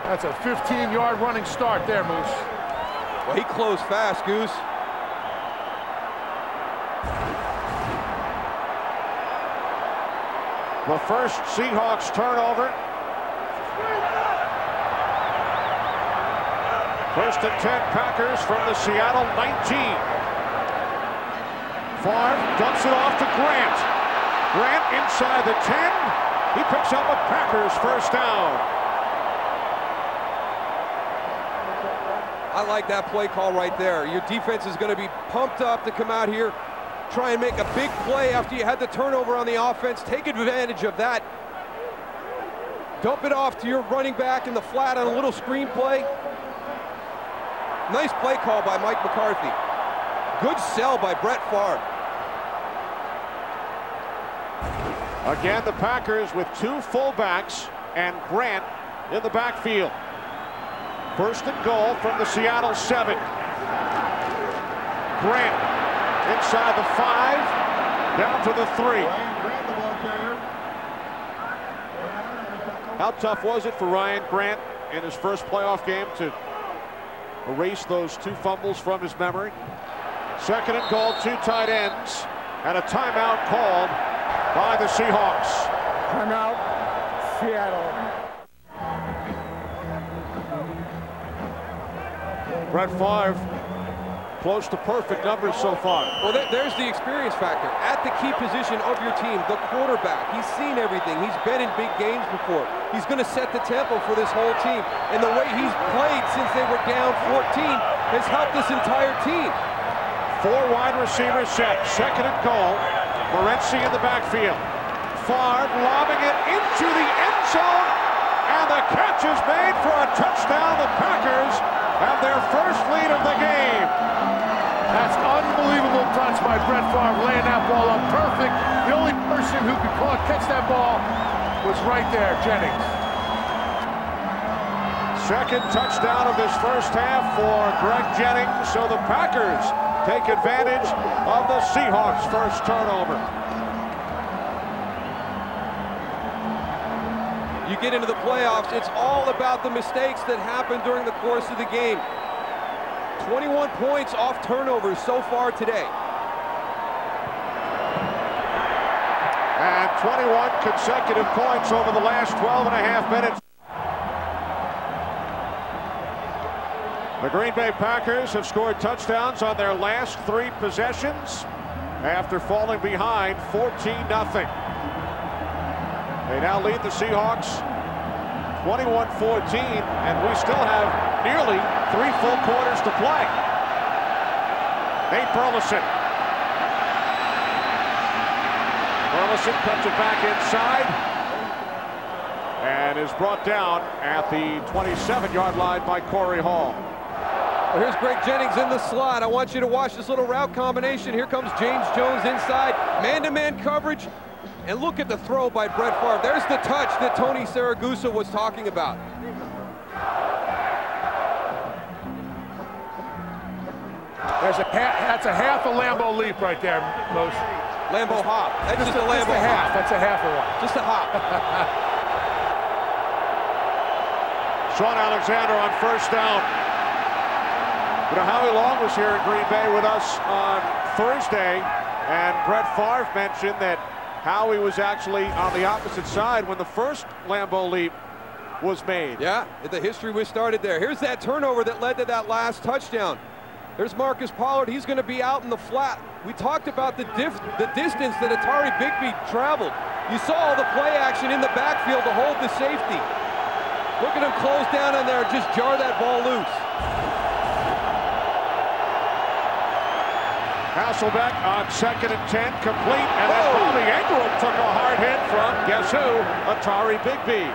That's a 15-yard running start there, Moose. Well, he closed fast, Goose. The first Seahawks turnover. 1st and 10 Packers from the Seattle 19. Favre dumps it off to Grant. Grant inside the 10. He picks up a Packers first down. I like that play call right there. Your defense is going to be pumped up to come out here, try and make a big play after you had the turnover on the offense. Take advantage of that. Dump it off to your running back in the flat on a little screen play. Nice play call by Mike McCarthy. Good sell by Brett Favre. Again, the Packers with 2 fullbacks and Grant in the backfield. 1st and goal from the Seattle 7. Grant inside the 5, down to the 3. How tough was it for Ryan Grant in his first playoff game to erase those 2 fumbles from his memory? 2nd and goal, 2 tight ends, and a timeout called by the Seahawks. Timeout, Seattle. Brett Favre, close to perfect numbers so far. Well, there's the experience factor. At the key position of your team, the quarterback, he's seen everything. He's been in big games before. He's going to set the tempo for this whole team. And the way he's played since they were down 14 has helped this entire team. 4 wide receivers set. 2nd and goal. Morency in the backfield. Favre lobbing it into the end zone, And the catch is made for a touchdown. The Packers have their first lead of the game. That's unbelievable touch by Brett Favre, laying that ball up perfect. The only person who could catch that ball was right there, Jennings. Second touchdown of this first half for Greg Jennings. So the Packers take advantage of the Seahawks' first turnover. You get into the playoffs, it's all about the mistakes that happen during the course of the game. 21 points off turnovers so far today. And 21 consecutive points over the last 12 and a half minutes. The Green Bay Packers have scored touchdowns on their last 3 possessions after falling behind 14-0. They now lead the Seahawks 21-14, and we still have nearly 3 full quarters to play. Nate Burleson. Burleson cuts it back inside and is brought down at the 27-yard line by Corey Hall. Well, here's Greg Jennings in the slot. I want you to watch this little route combination. Here comes James Jones inside, man-to-man coverage. And look at the throw by Brett Favre. There's the touch that Tony Saragusa was talking about. That's a half a Lambeau leap right there, Moose. Lambeau hop. That's just a Lambeau hop. That's a half a one. Just a hop. Sean Alexander on first down. You know, Howie Long was here in Green Bay with us on Thursday, and Brett Favre mentioned that Howie was actually on the opposite side when the first Lambeau leap was made. Yeah, the history was started there. Here's that turnover that led to that last touchdown. There's Marcus Pollard. He's going to be out in the flat. We talked about the distance that Atari Bigby traveled. You saw all the play action in the backfield to hold the safety. Look at him close down on there and just jar that ball loose. Hasselbeck on 2nd and 10, complete, and then Bobby Ingram took a hard hit from, guess who? Atari Bigby.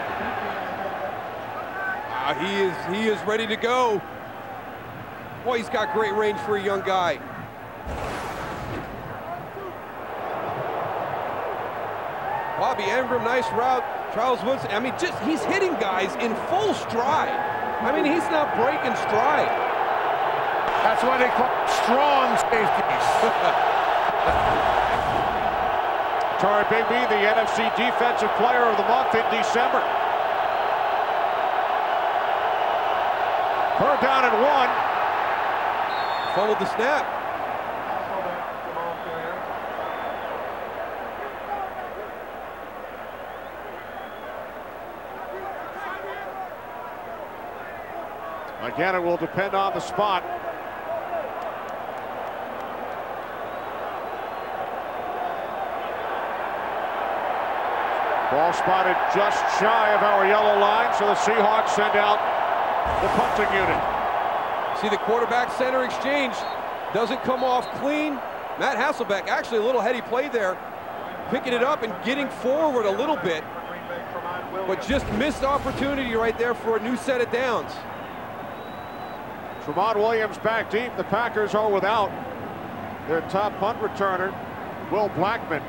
He is ready to go. Boy, he's got great range for a young guy. Bobby Ingram, nice route. Charles Woodson, I mean, he's hitting guys in full stride. I mean, he's not breaking stride. That's why they call strong safeties. Atari Bigby, the NFC Defensive Player of the Month in December. 3rd down and 1. Fumbled the snap. Again, it will depend on the spot. Ball spotted just shy of our yellow line, so the Seahawks send out the punting unit. See the quarterback center exchange doesn't come off clean. Matt Hasselbeck, actually a little heady play there, picking it up and getting forward a little bit, but just missed opportunity right there for a new set of downs. Tramon Williams back deep. The Packers are without their top punt returner, Will Blackman.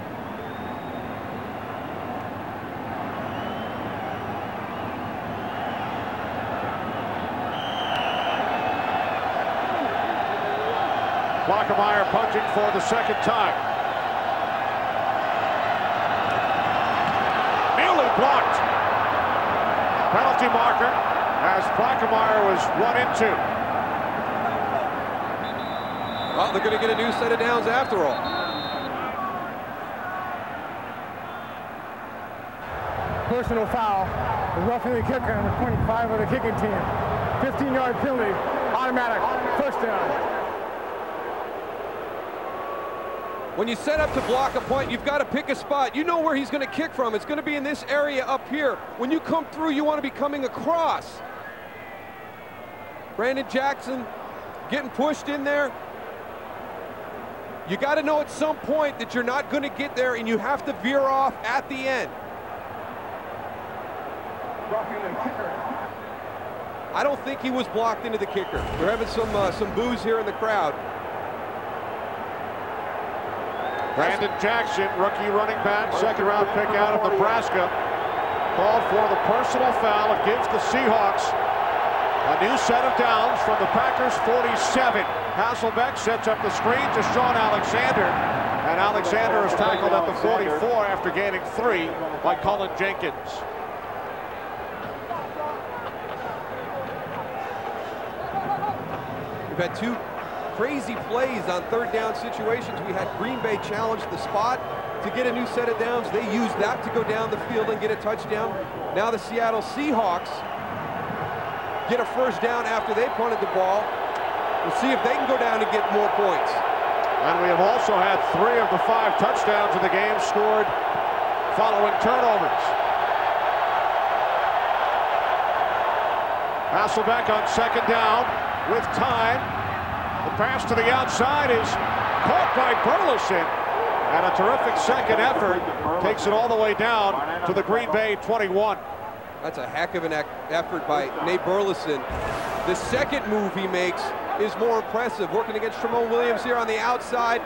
Blockemeyer punting for the 2nd time. Nearly blocked. Penalty marker as Blockemeyer was run into. Well, they're going to get a new set of downs after all. Personal foul. Roughing the kicker on the 25 of the kicking team. 15-yard penalty. Automatic. First down. When you set up to block a punt, you've got to pick a spot. You know where he's going to kick from. It's going to be in this area up here. When you come through, you want to be coming across. Brandon Jackson getting pushed in there. You got to know at some point that you're not going to get there and you have to veer off at the end. I don't think he was blocked into the kicker. We're having some boos here in the crowd. Brandon Jackson, rookie running back, second-round pick out of Nebraska, called for the personal foul against the Seahawks. A new set of downs from the Packers' 47. Hasselbeck sets up the screen to Sean Alexander, and Alexander is tackled at the 44 after gaining 3 by Cullen Jenkins. We've had 2 crazy plays on third down situations. We had Green Bay challenge the spot to get a new set of downs. They used that to go down the field and get a touchdown. Now the Seattle Seahawks get a first down after they punted the ball. We'll see if they can go down and get more points. And we have also had 3 of the 5 touchdowns in the game scored following turnovers. Hasselbeck on second down with time. The pass to the outside is caught by Burleson, and a terrific second effort takes it all the way down to the Green Bay 21. That's a heck of an effort by Nate Burleson. The second move he makes is more impressive, working against Tramon Williams here on the outside.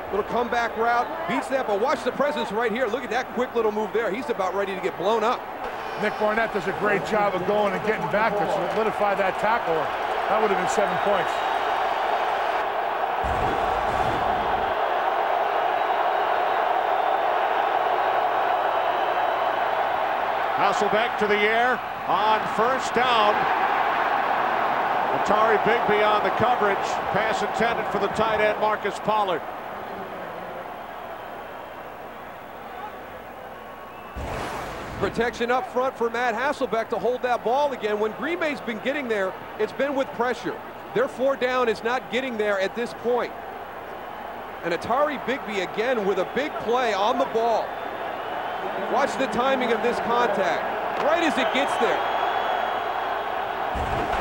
Little comeback route, beats that, but watch the presence right here. Look at that quick little move there. He's about ready to get blown up. Nick Barnett does a great job of going and getting back to solidify that tackle. That would have been 7 points. Hasselbeck to the air on first down. Atari Bigby on the coverage. Pass intended for the tight end Marcus Pollard. Protection up front for Matt Hasselbeck to hold that ball again. When Green Bay's been getting there, it's been with pressure. Their 4 down is not getting there at this point. And Atari Bigby again with a big play on the ball. Watch the timing of this contact. Right as it gets there.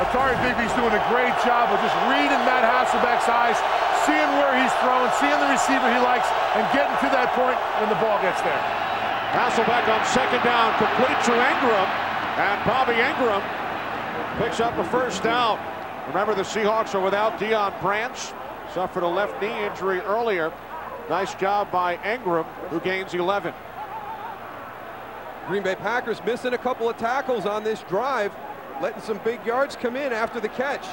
Atari Bigby's doing a great job of just reading Matt Hasselbeck's eyes, seeing where he's throwing, seeing the receiver he likes, and getting to that point when the ball gets there. Hasselbeck on second down, complete to Ingram, and Bobby Ingram picks up a first down. Remember, the Seahawks are without Deion Branch, suffered a left knee injury earlier. Nice job by Ingram, who gains 11. Green Bay Packers missing a couple of tackles on this drive, letting some big yards come in after the catch.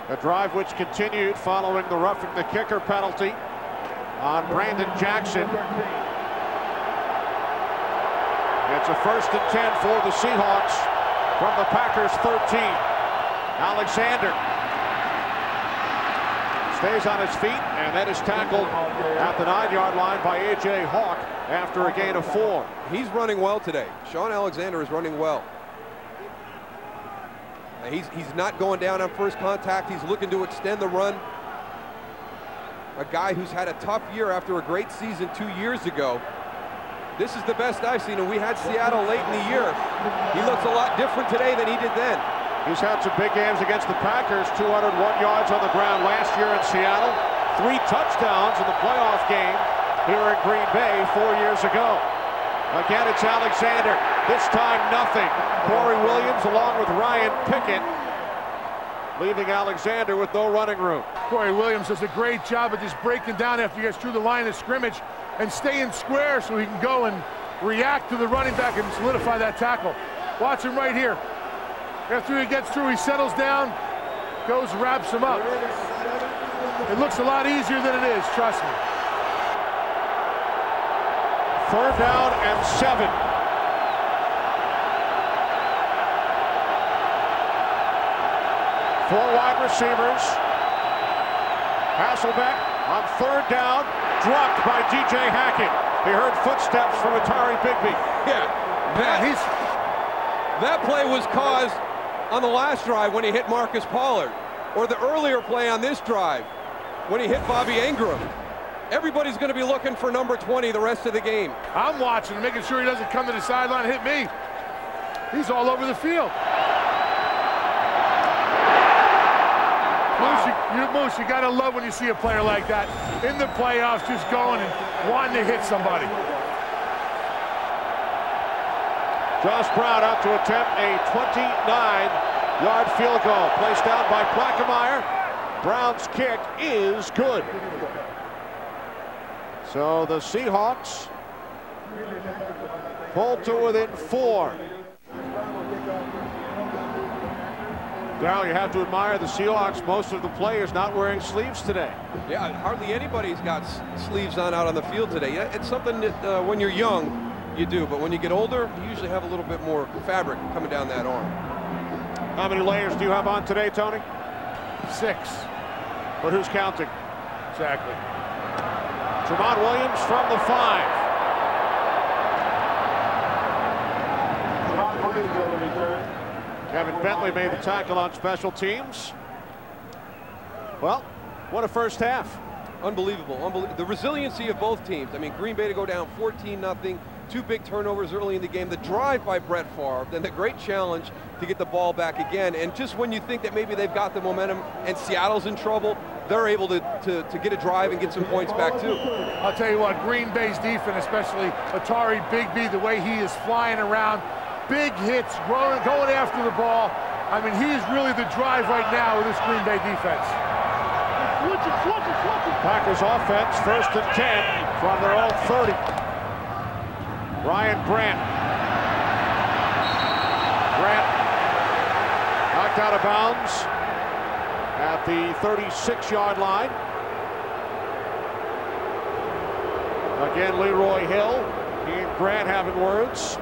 A drive which continued following the roughing the kicker penalty on Brandon Jackson. It's a 1st and 10 for the Seahawks from the Packers 13. Alexander stays on his feet and then is tackled at the 9-yard line by A.J. Hawk after a gain of 4. He's running well today. Sean Alexander is running well. He's not going down on first contact. He's looking to extend the run. A guy who's had a tough year after a great season 2 years ago. This is the best I've seen, and we had Seattle late in the year. He looks a lot different today than he did then. He's had some big games against the Packers, 201 yards on the ground last year in Seattle, 3 touchdowns in the playoff game here in Green Bay 4 years ago. Again, it's Alexander. This time, nothing. Corey Williams along with Ryan Pickett, leaving Alexander with no running room. Corey Williams does a great job of just breaking down after he gets through the line of scrimmage and staying square so he can go and react to the running back and solidify that tackle. Watch him right here. After he gets through, he settles down, goes, wraps him up. It looks a lot easier than it is, trust me. 3rd down and 7. Four wide receivers. Hasselbeck on 3rd down, dropped by DJ Hackett. He heard footsteps from Atari Bigby. Yeah, that play was caused on the last drive when he hit Marcus Pollard, or the earlier play on this drive when he hit Bobby Ingram. Everybody's going to be looking for number 20 the rest of the game. I'm watching, making sure he doesn't come to the sideline and hit me. He's all over the field. Moose, you gotta love when you see a player like that in the playoffs just going and wanting to hit somebody. Josh Brown out to attempt a 29-yard field goal. Placed down by Plaquemire. Brown's kick is good. So the Seahawks pull to within 4. Now you have to admire the Seahawks. Most of the players not wearing sleeves today. Yeah, hardly anybody's got sleeves on out on the field today. It's something that when you're young, you do, but when you get older, you usually have a little bit more fabric coming down that arm. How many layers do you have on today, Tony? 6. But who's counting? Exactly. Tremont Williams from the 5. Kevin Bentley made the tackle on special teams. Well, what a first half. Unbelievable. The resiliency of both teams. I mean, Green Bay to go down 14-0, 2 big turnovers early in the game, the drive by Brett Favre, then the great challenge to get the ball back again. And just when you think that maybe they've got the momentum and Seattle's in trouble, they're able to get a drive and get some points back too. I'll tell you what, Green Bay's defense, especially Atari Bigby, the way he is flying around, big hits, going after the ball. I mean, he's really the drive right now with this Green Bay defense. Packers offense, 1st and 10 from their own 30. Ryan Grant. Grant knocked out of bounds at the 36-yard line. Again, Leroy Hill. He and Grant having words.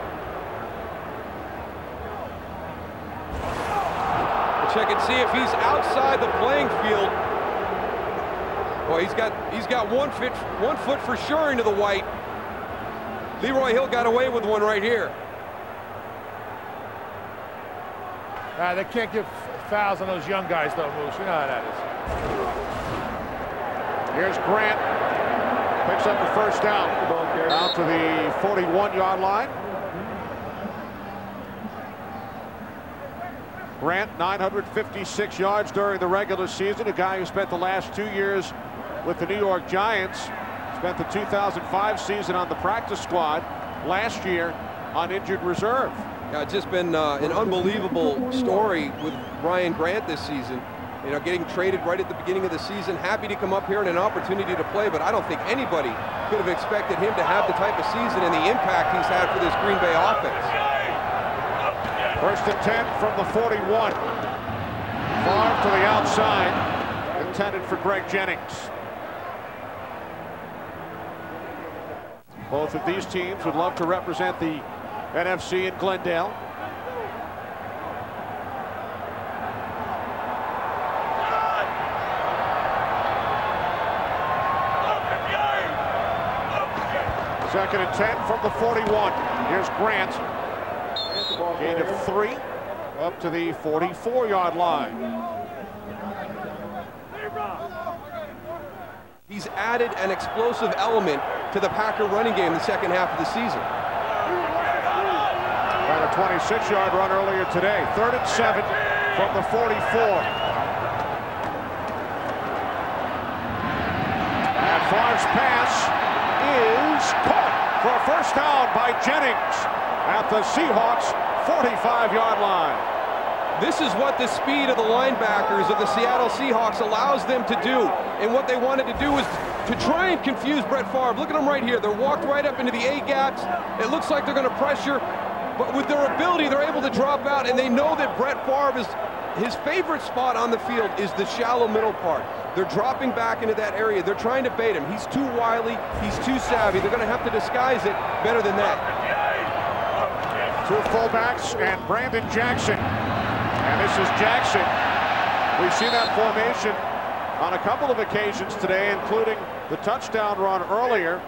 Check and see if he's outside the playing field. Boy, he's got one foot for sure into the white. Leroy Hill got away with one right here. They can't give fouls on those young guys, though, Moose. You know how that is. Here's Grant. Picks up the first down. Out to the 41-yard line. Grant, 956 yards during the regular season. A guy who spent the last 2 years with the New York Giants. Spent the 2005 season on the practice squad. Last year on injured reserve. Yeah, it's just been an unbelievable story with Ryan Grant this season. You know, getting traded right at the beginning of the season. Happy to come up here and an opportunity to play, but I don't think anybody could have expected him to have the type of season and the impact he's had for this Green Bay offense. 1st and 10 from the 41. Far to the outside, intended for Greg Jennings. Both of these teams would love to represent the NFC in Glendale. Second and 10 from the 41. Here's Grant. Gain of 3 up to the 44-yard line. He's added an explosive element to the Packer running game in the second half of the season. Ran a 26-yard run earlier today. 3rd and 7 from the 44. And Favre's pass is caught for a first down by Jennings at the Seahawks 45-yard line. This is what the speed of the linebackers of the Seattle Seahawks allows them to do. And what they wanted to do was to try and confuse Brett Favre. Look at them right here. They're walked right up into the A-gaps. It looks like they're going to pressure. But with their ability, they're able to drop out. And they know that Brett Favre is his favorite spot on the field is the shallow middle part. They're dropping back into that area. They're trying to bait him. He's too wily. He's too savvy. They're going to have to disguise it better than that. 2 fullbacks and Brandon Jackson. And this is Jackson. We've seen that formation on a couple of occasions today, including the touchdown run earlier.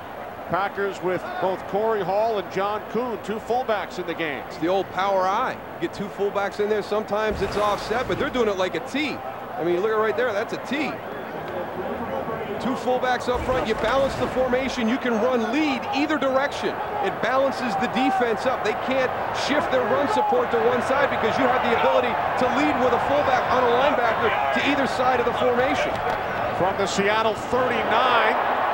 Packers with both Corey Hall and John Kuhn, 2 fullbacks in the game. It's the old power eye. You get 2 fullbacks in there. Sometimes it's offset, but they're doing it like a T. I mean, look at right there. That's a T. 2 fullbacks up front. You balance the formation. You can run lead either direction. It balances the defense up. They can't shift their run support to one side because you have the ability to lead with a fullback on a linebacker to either side of the formation. From the Seattle 39,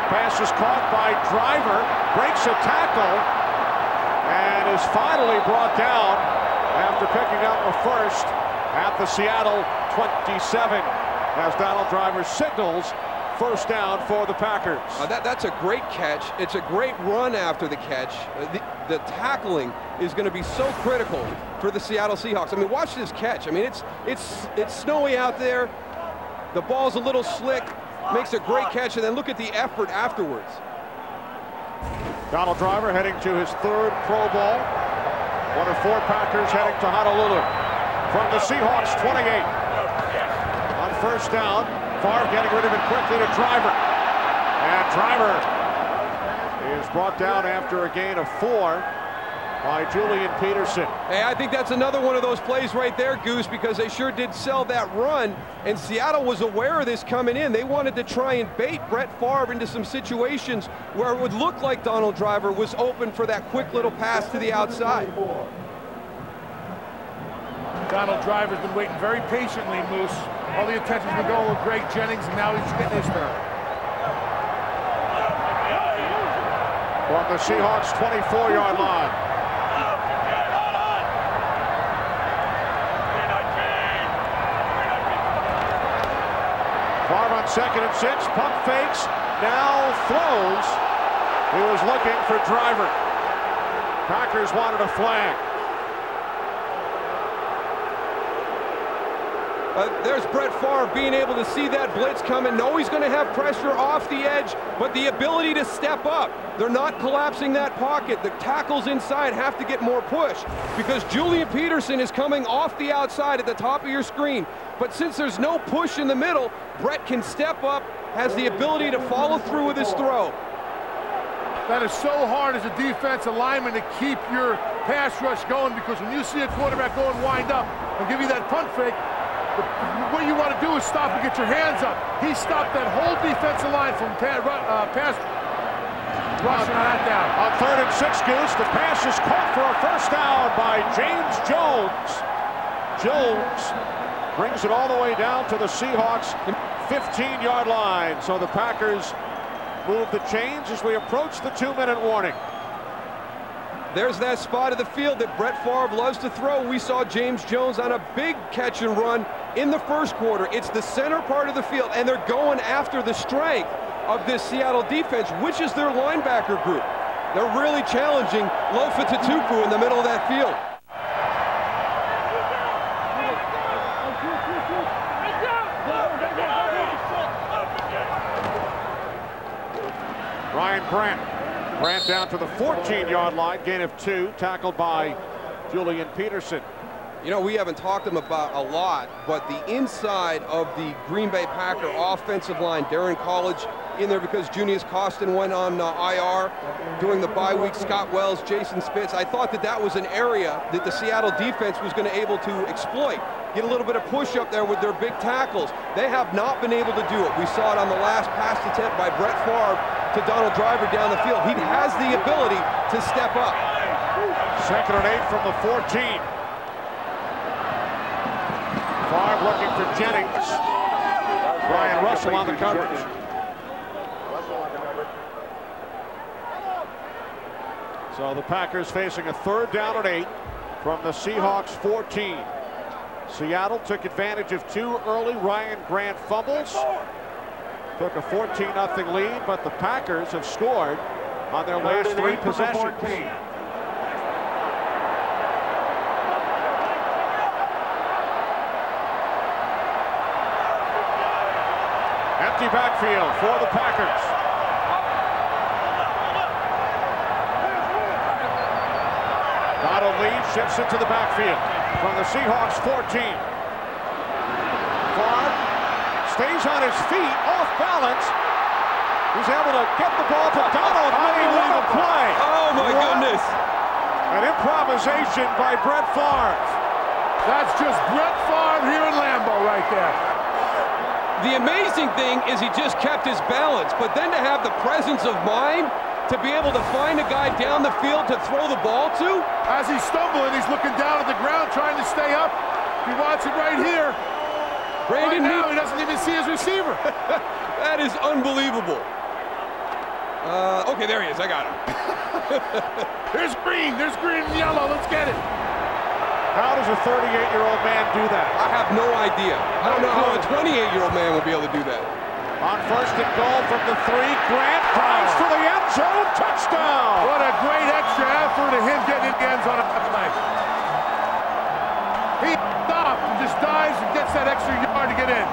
pass is caught by Driver, breaks a tackle, and and is finally brought down after picking up a first at the Seattle 27 as Donald Driver signals first down for the Packers. That's a great catch. It's a great run after the catch. The tackling is going to be so critical for the Seattle Seahawks. I mean, watch this catch. I mean, it's snowy out there. The ball's a little slick. Makes a great catch, and then look at the effort afterwards. Donald Driver heading to his third Pro Bowl. One of four Packers heading to Honolulu. From the Seahawks 28. On first down, Favre getting rid of it quickly to Driver. And Driver is brought down after a gain of 4 by Julian Peterson. Hey, I think that's another one of those plays right there, Goose, because they sure did sell that run, and Seattle was aware of this coming in. They wanted to try and bait Brett Favre into some situations where it would look like Donald Driver was open for that quick little pass to the outside. Donald Driver's been waiting very patiently, Moose. All the attention's been going with Greg Jennings, and now he's getting his turn. From the Seahawks 24-yard line. Favre on 2nd and 6, pump fakes, now throws. He was looking for Driver. Packers wanted a flag. There's Brett Favre being able to see that blitz coming. Know he's going to have pressure off the edge, but the ability to step up. They're not collapsing that pocket. The tackles inside have to get more push because Julian Peterson is coming off the outside at the top of your screen. But since there's no push in the middle, Brett can step up, has the ability to follow through with his throw. That is so hard as a defensive lineman to keep your pass rush going, because when you see a quarterback go and wind up and give you that punt fake, what you want to do is stop and get your hands up. He stopped that whole defensive line from pass rushing on that down. On 3rd and 6, Goose, the pass is caught for a first down by James Jones. Jones brings it all the way down to the Seahawks 15-yard line. So the Packers move the chains as we approach the 2-minute warning. There's that spot of the field that Brett Favre loves to throw. We saw James Jones on a big catch and run in the first quarter. It's the center part of the field, and they're going after the strength of this Seattle defense, which is their linebacker group. They're really challenging Lofa Tatupu in the middle of that field. Ryan Grant down to the 14-yard line, gain of 2, tackled by Julian Peterson. You know, we haven't talked about a lot, but the inside of the Green Bay Packer offensive line, Darren College in there because Junius Costin went on IR during the bye week, Scott Wells, Jason Spitz. I thought that was an area that the Seattle defense was going to able to exploit. Get a little bit of push up there with their big tackles. They have not been able to do it. We saw it on the last pass attempt by Brett Favre to Donald Driver down the field. He has the ability to step up. 2nd and 8 from the 14. Favre looking for Jennings. Brian Russell on the coverage. So the Packers facing a 3rd down and 8 from the Seahawks 14. Seattle took advantage of 2 early Ryan Grant fumbles. Took a 14-0 lead, but the Packers have scored on their last 3 possessions. Empty backfield for the Packers. Donald Lee shifts into the backfield from the Seahawks 14. Favre stays on his feet, off balance. He's able to get the ball to Donald Lee. What a play! Oh my goodness! An improvisation by Brett Favre. That's just Brett Favre here in Lambeau right there. The amazing thing is he just kept his balance, but then to have the presence of mind to be able to find a guy down the field to throw the ball to. As he's stumbling, he's looking down at the ground trying to stay up. He wants it right here. Brandon, right now, he doesn't even see his receiver. That is unbelievable. Okay, there he is. I got him. There's green and yellow. Let's get it. How does a 38-year-old man do that? I have no idea. I don't know how a 28-year-old man will be able to do that. On first and goal from the 3, Grant drives for the end zone. Touchdown! What a great extra effort of him getting in the end zone on that play. He stops and just dives and gets that extra yard to get in.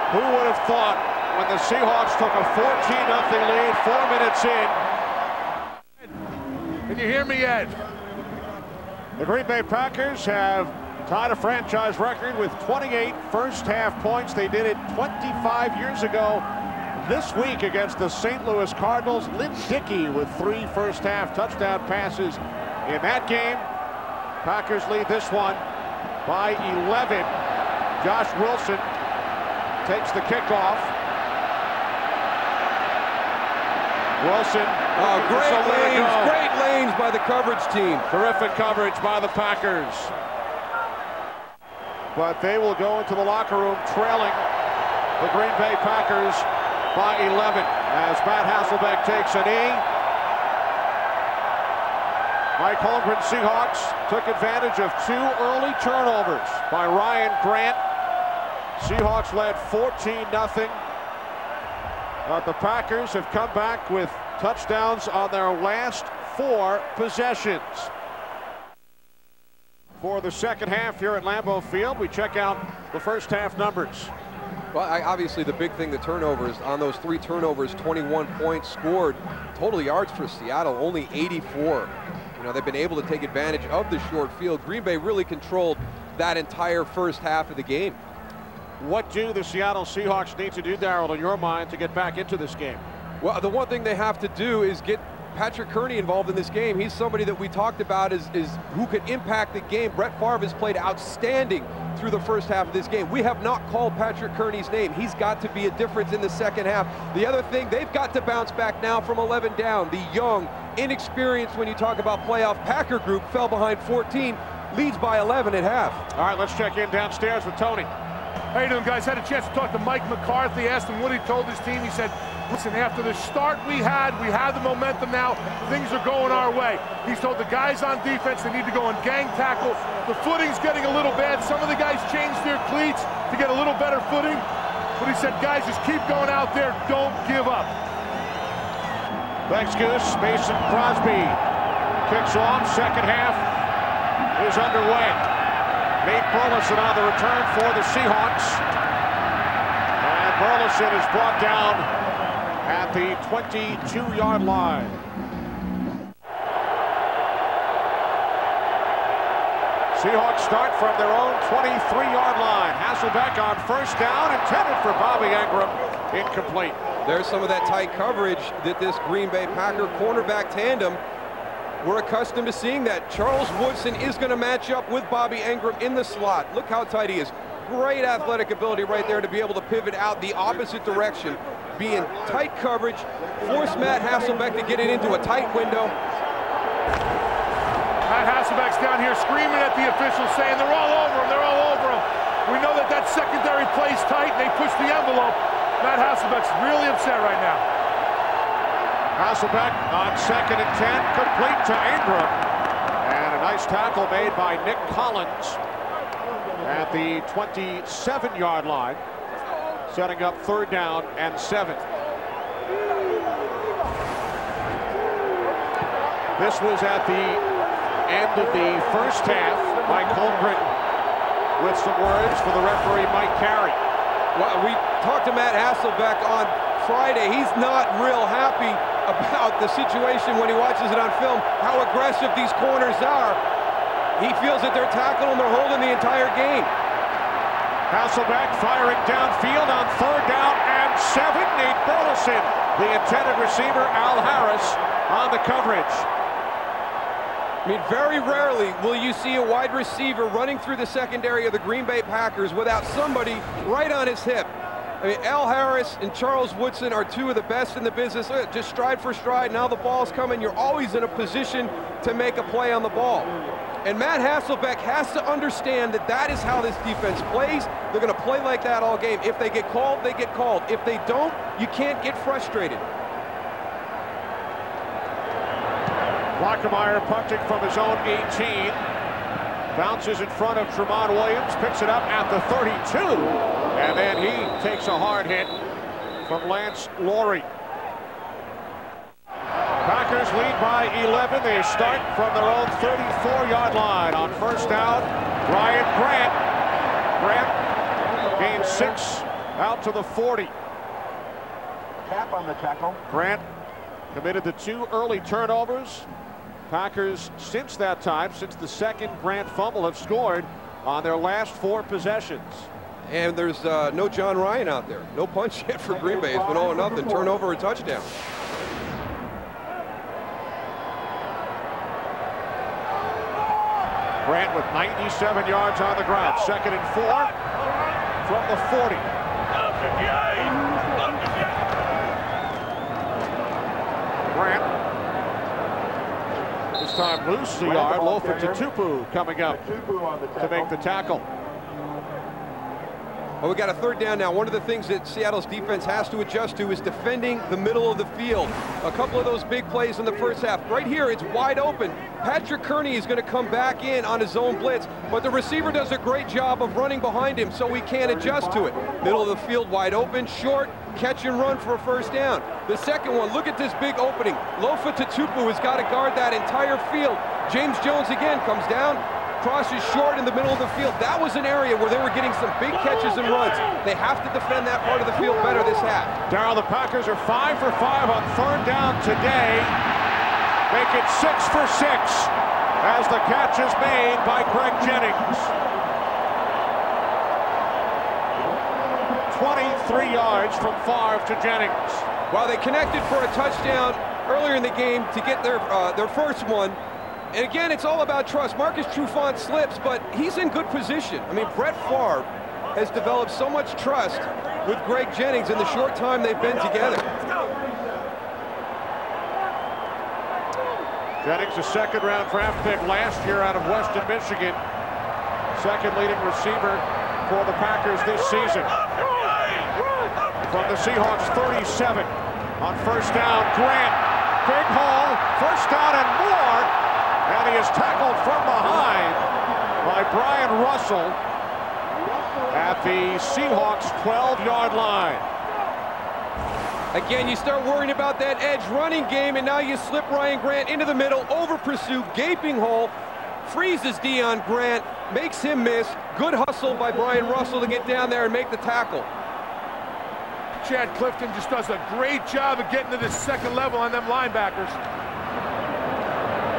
Who would have thought when the Seahawks took a 14-0 lead, 4 minutes in? Can you hear me, Ed? The Green Bay Packers have tied a franchise record with 28 first-half points. They did it 25 years ago this week against the St. Louis Cardinals. Lynn Dickey with 3 first-half touchdown passes in that game. Packers lead this one by 11. Josh Wilson takes the kickoff. Wilson. Oh, great lanes by the coverage team. Terrific coverage by the Packers. But they will go into the locker room trailing the Green Bay Packers by 11 as Matt Hasselbeck takes a knee. Mike Holmgren Seahawks took advantage of 2 early turnovers by Ryan Grant. Seahawks led 14-0. But the Packers have come back with touchdowns on their last 4 possessions. For the second half here at Lambeau Field, we check out the first half numbers. Well, obviously the big thing, the turnovers. On those 3 turnovers, 21 points scored. Total yards for Seattle, only 84. You know, they've been able to take advantage of the short field. Green Bay really controlled that entire first half of the game. What do the Seattle Seahawks need to do, Darryl, in your mind, to get back into this game? Well, the one thing they have to do is get Patrick Kearney involved in this game. He's somebody that we talked about is who could impact the game. Brett Favre has played outstanding through the first half of this game. We have not called Patrick Kearney's name. He's got to be a difference in the second half. The other thing, they've got to bounce back now from 11 down. The young, inexperienced, when you talk about playoff Packer group, fell behind 14, leads by 11 at half. All right, let's check in downstairs with Tony. How you doing, guys? Had a chance to talk to Mike McCarthy, asked him what he told his team. He said, listen, after the start we had the momentum now, things are going our way. He's told the guys on defense they need to go and gang tackle. The footing's getting a little bad. Some of the guys changed their cleats to get a little better footing. But he said, guys, just keep going out there. Don't give up. Thanks, Goose. Mason Crosby kicks off. Second half is underway. Nate Burleson on the return for the Seahawks. And Burleson is brought down at the 22-yard line. Seahawks start from their own 23-yard line. Hasselbeck on first down, intended for Bobby Engram, incomplete. There's some of that tight coverage that this Green Bay Packer cornerback tandem, we're accustomed to seeing that. Charles Woodson is going to match up with Bobby Engram in the slot. Look how tight he is. Great athletic ability right there to be able to pivot out the opposite direction. Be in tight coverage, force Matt Hasselbeck to get it into a tight window. Matt Hasselbeck's down here screaming at the officials, saying they're all over him, they're all over him. We know that that secondary plays tight, and they push the envelope. Matt Hasselbeck's really upset right now. Hasselbeck on 2nd and 10, complete to Engram. And a nice tackle made by Nick Collins at the 27-yard line, setting up 3rd down and 7. This was at the end of the first half. Mike Holmgren with some words for the referee, Mike Carey. Well, we talked to Matt Hasselbeck on Friday. He's not real happy about the situation when he watches it on film, how aggressive these corners are. He feels that they're tackling him, they're holding the entire game. Hasselbeck firing downfield on 3rd down and 7. Nate Burleson, the intended receiver, Al Harris, on the coverage. I mean, very rarely will you see a wide receiver running through the secondary of the Green Bay Packers without somebody right on his hip. I mean, Al Harris and Charles Woodson are two of the best in the business. Just stride for stride. Now the ball's coming. You're always in a position to make a play on the ball. And Matt Hasselbeck has to understand that that is how this defense plays. They're going to play like that all game. If they get called, they get called. If they don't, you can't get frustrated. Lockemeyer punting from his own 18. Bounces in front of Tramon Williams, picks it up at the 32. And then he takes a hard hit from Lance Laurie. Packers lead by 11. They start from their own 34-yard line on first down. Ryan Grant. Grant gains 6 out to the 40. Cap on the tackle. Grant committed the 2 early turnovers. Packers, since that time, since the second Grant fumble, have scored on their last 4 possessions. And there's no John Ryan out there. No punch yet for Green Bay. It's been all or nothing. Turnover or touchdown. Grant with 97 yards on the ground. 2nd and 4 from the 40. Grant. This time loose the yard. Lofa Tatupu coming up to make the tackle. Well, we got a 3rd down now. One of the things that Seattle's defense has to adjust to is defending the middle of the field. A couple of those big plays in the first half. Right here, it's wide open. Patrick Kearney is going to come back in on his own blitz, but the receiver does a great job of running behind him, so we can't adjust to it. Middle of the field, wide open, short, catch and run for a 1st down. The second one, look at this big opening. Lofa Tatupu has got to guard that entire field. James Jones again comes down, crosses short in the middle of the field. That was an area where they were getting some big catches and runs. They have to defend that part of the field better this half. Darryl, the Packers are 5 for 5 on 3rd down today. Make it 6 for 6 as the catch is made by Greg Jennings. 23 yards from Favre to Jennings. Well, they connected for a touchdown earlier in the game to get their first one. And again, it's all about trust. Marcus Trufant slips, but he's in good position. I mean, Brett Favre has developed so much trust with Greg Jennings in the short time they've been together. Jennings, a 2nd-round draft pick last year out of Western Michigan. 2nd leading receiver for the Packers this season. From the Seahawks 37 on 1st down, Grant. Big hole, 1st down and more. And he is tackled from behind by Brian Russell at the Seahawks 12-yard line. Again, you start worrying about that edge running game, and now you slip Ryan Grant into the middle, over pursuit, gaping hole, freezes Deion Grant, makes him miss. Good hustle by Brian Russell to get down there and make the tackle. Chad Clifton just does a great job of getting to the 2nd level on them linebackers.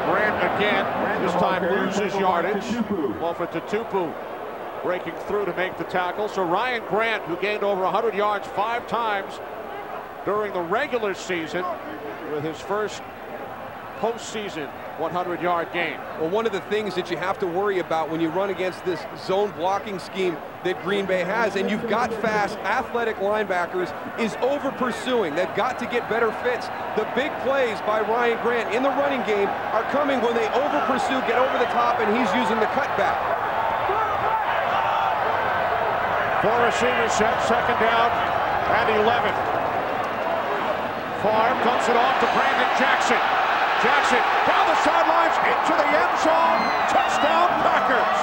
Grant again, this time loses yardage. Lofa Tatupu breaking through to make the tackle. So Ryan Grant, who gained over 100 yards 5 times during the regular season, with his first postseason 100-yard game. Well, one of the things that you have to worry about when you run against this zone blocking scheme that Green Bay has, and you've got fast, athletic linebackers, is over pursuing. They've got to get better fits. The big plays by Ryan Grant in the running game are coming when they over pursue, get over the top, and he's using the cutback. 4 receivers set, 2nd down and 11. Favre dumps it off to Brandon Jackson. Jackson down the sidelines into the end zone. Touchdown, Packers.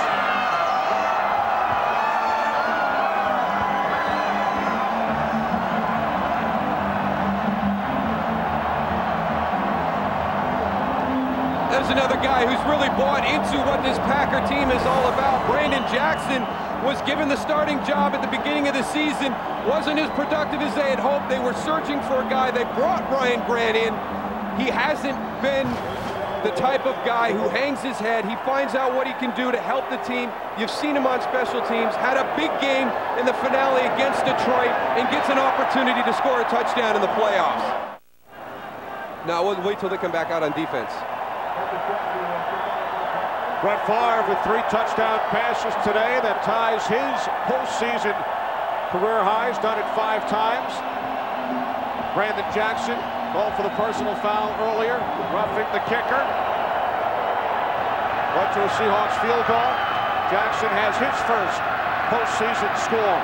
There's another guy who's really bought into what this Packer team is all about. Brandon Jackson was given the starting job at the beginning of the season. Wasn't as productive as they had hoped. They were searching for a guy. They brought Ryan Grant in. He hasn't been the type of guy who hangs his head. He finds out what he can do to help the team. You've seen him on special teams. Had a big game in the finale against Detroit and gets an opportunity to score a touchdown in the playoffs. Now, we'll wait till they come back out on defense. Brett Favre with 3 touchdown passes today. That ties his postseason career highs, done it 5 times. Brandon Jackson called for the personal foul earlier, roughing the kicker. Led to a Seahawks field goal. Jackson has his first postseason score.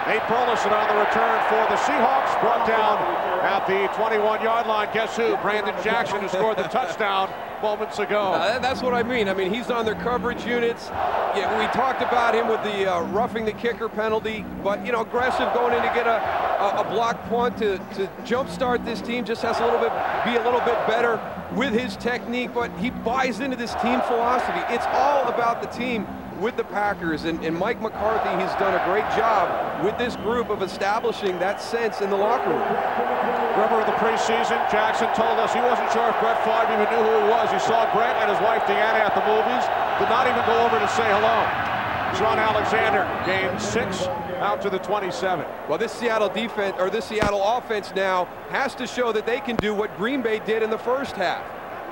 Nate Burleson on the return for the Seahawks, brought down at the 21-yard line. Guess who? Brandon Jackson, who scored the touchdown moments ago. That's what I mean. I mean, he's on their coverage units. Yeah, we talked about him with the roughing the kicker penalty, but, you know, aggressive going in to get a block punt to jumpstart this team. Just has be a little bit better with his technique, but he buys into this team philosophy. It's all about the team with the Packers, and Mike McCarthy has done a great job with this group of establishing that sense in the locker room. Remember the preseason, Jackson told us he wasn't sure if Brett Favre even knew who he was. He saw Brett and his wife Deanna at the movies, did not even go over to say hello. Sean Alexander, game 6, out to the 27. Well, this Seattle defense, or this Seattle offense now, has to show that they can do what Green Bay did in the first half.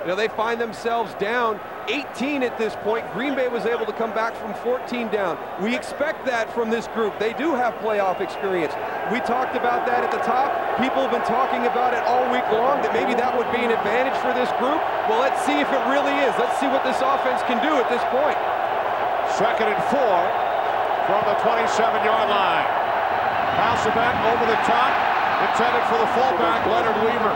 You know, they find themselves down 18 at this point. Green Bay was able to come back from 14 down. We expect that from this group. They do have playoff experience. We talked about that at the top. People have been talking about it all week long, that maybe that would be an advantage for this group. Well, let's see if it really is. Let's see what this offense can do at this point. 2nd and 4 from the 27-yard line. Hasselbeck over the top, intended for the fullback, Leonard Weaver.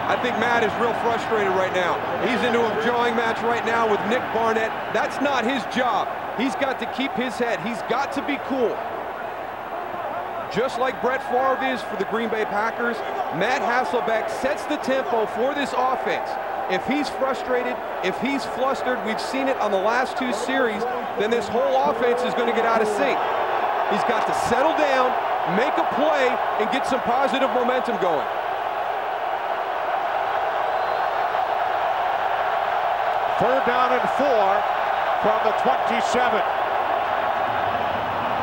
I think Matt is real frustrated right now. He's into a jawing match right now with Nick Barnett. That's not his job. He's got to keep his head. He's got to be cool. Just like Brett Favre is for the Green Bay Packers, Matt Hasselbeck sets the tempo for this offense. If he's frustrated, if he's flustered, we've seen it on the last 2 series, then this whole offense is going to get out of sync. He's got to settle down, make a play, and get some positive momentum going. 3rd down and 4 from the 27.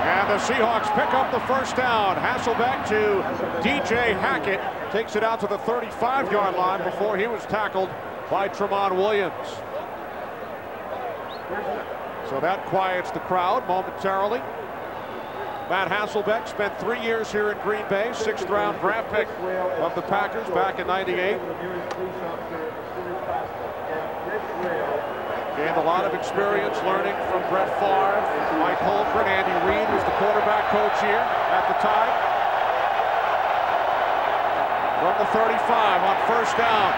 And the Seahawks pick up the first down. Hasselbeck to DJ Hackett. Takes it out to the 35-yard line before he was tackled by Tramon Williams. So that quiets the crowd momentarily. Matt Hasselbeck spent 3 years here in Green Bay, 6th-round draft pick of the Packers back in '98. Gained a lot of experience learning from Brett Favre, Mike Holmgren. Andy Reid was the quarterback coach here at the time. From the 35 on 1st down,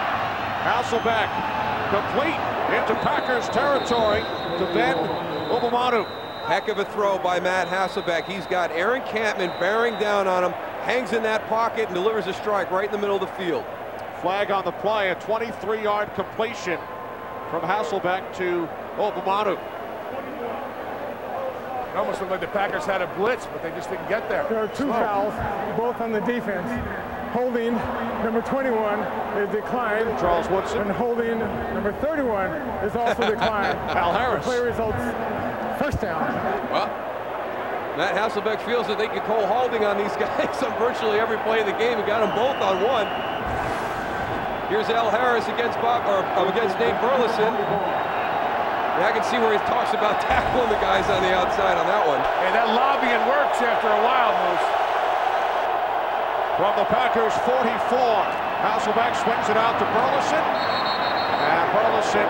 Hasselbeck complete into Packers territory to Ben Obamanu. Heck of a throw by Matt Hasselbeck. He's got Aaron Campman bearing down on him, hangs in that pocket and delivers a strike right in the middle of the field. Flag on the play, a 23-yard completion from Hasselbeck to Obamanu. It almost looked like the Packers had a blitz, but they just didn't get there. There are 2 fouls, both on the defense. Holding number 21 is declined. Charles Woodson. And holding number 31 is also declined. Al Harris. The play results 1st down. Well, Matt Hasselbeck feels that they can call holding on these guys on virtually every play of the game. He got them both on 1. Here's Al Harris against Nate Burleson. Yeah, I can see where he talks about tackling the guys on the outside on that one. And that lobbying works after a while, Moose. From the Packers 44, Hasselbeck swings it out to Burleson. And Burleson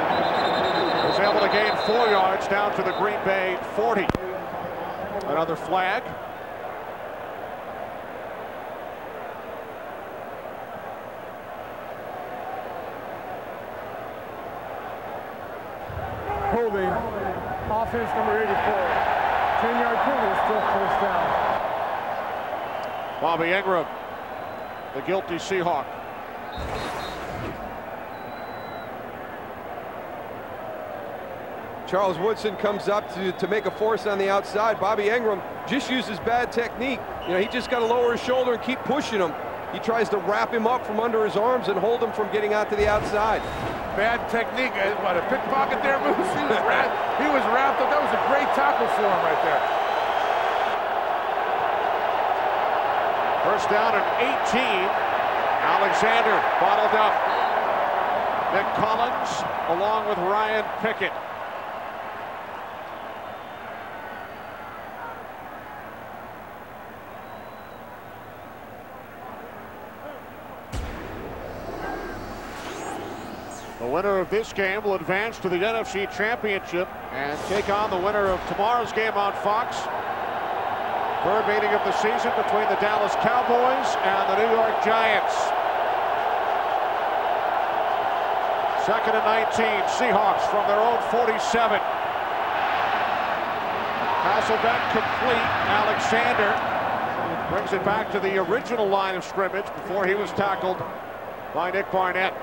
is able to gain 4 yards down to the Green Bay 40. Another flag. Holding, offense number 84. 10-yard penalty, still 1st down. Bobby Ingram, the guilty Seahawk. Charles Woodson comes up to make a force on the outside. Bobby Ingram just uses bad technique. You know, he just got to lower his shoulder and keep pushing him. He tries to wrap him up from under his arms and hold him from getting out to the outside. Bad technique. What, a pickpocket there, Moose? He was wrapped up. That was a great tackle for him right there. 1st down and 18. Alexander bottled up. Nick Collins along with Ryan Pickett. The winner of this game will advance to the NFC Championship and take on the winner of tomorrow's game on Fox. Third meeting of the season between the Dallas Cowboys and the New York Giants. Second and 19, Seahawks from their own 47. Hasselbeck complete. Alexander brings it back to the original line of scrimmage before he was tackled by Nick Barnett.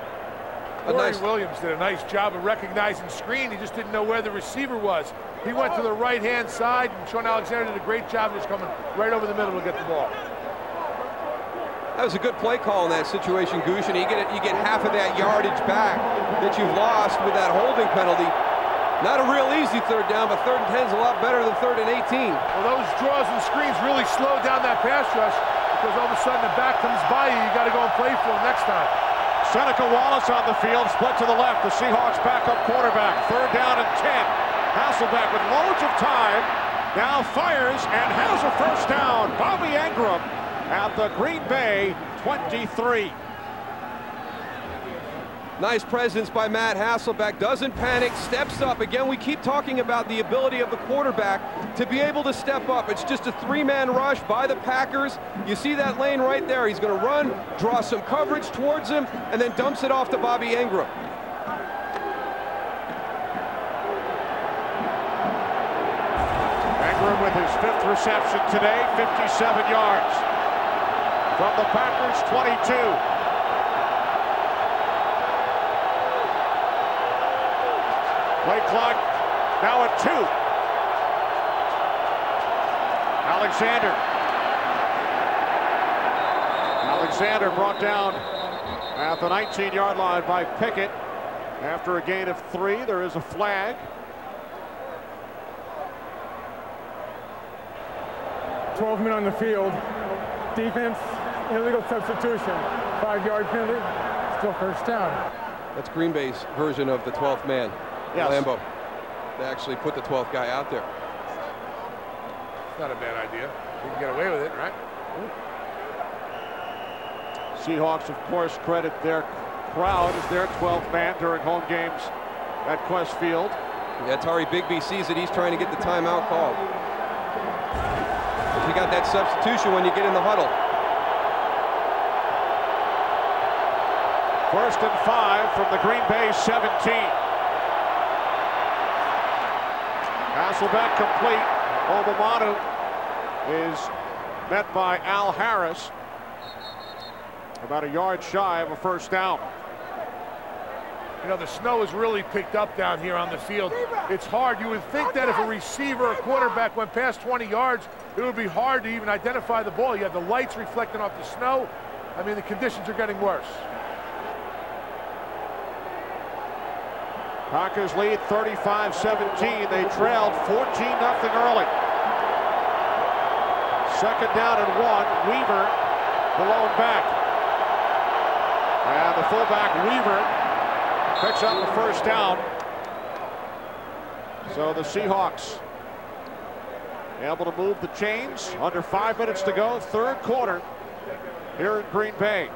Corey Williams did a nice job of recognizing screen. He just didn't know where the receiver was. He went to the right-hand side, and Sean Alexander did a great job just coming right over the middle to get the ball. That was a good play call in that situation, Goosh, and you get half of that yardage back that you've lost with that holding penalty. Not a real easy third down, but 3rd and 10 is a lot better than 3rd and 18. Well, those draws and screens really slow down that pass rush, because all of a sudden the back comes by you. You got to go and play for him next time. Seneca Wallace on the field, split to the left. The Seahawks backup quarterback. 3rd down and 10. Hasselbeck with loads of time. Now fires and has a first down. Bobby Engram at the Green Bay 23. Nice presence by Matt Hasselbeck. Doesn't panic, steps up. Again, we keep talking about the ability of the quarterback to be able to step up. It's just a 3-man rush by the Packers. You see that lane right there. He's going to run, draw some coverage towards him, and then dumps it off to Bobby Engram. Engram with his 5th reception today, 57 yards. From the Packers 22. Play clock now at 2. Alexander brought down at the 19-yard line by Pickett. After a gain of 3, there is a flag. 12 men on the field. Defense, illegal substitution. 5-yard penalty, still first down. That's Green Bay's version of the 12th man. Yes. Lambeau. They actually put the 12th guy out there. It's not a bad idea. You can get away with it, right? Seahawks, of course, credit their crowd as their 12th man during home games at Quest Field. Yeah, Tari Bigby sees it. He's trying to get the timeout called. You got that substitution when you get in the huddle. 1st and 5 from the Green Bay 17. Hasselbeck complete. Obamanu is met by Al Harris. About a yard shy of a first down. You know, the snow has really picked up down here on the field. It's hard. You would think that if a receiver or quarterback went past 20 yards, it would be hard to even identify the ball. You have the lights reflecting off the snow. I mean, the conditions are getting worse. Packers lead 35-17. They trailed 14-0 early. 2nd down and 1. Weaver, the lone back. And the fullback, Weaver, picks up the first down. So the Seahawks able to move the chains. Under 5 minutes to go, 3rd quarter here in Green Bay.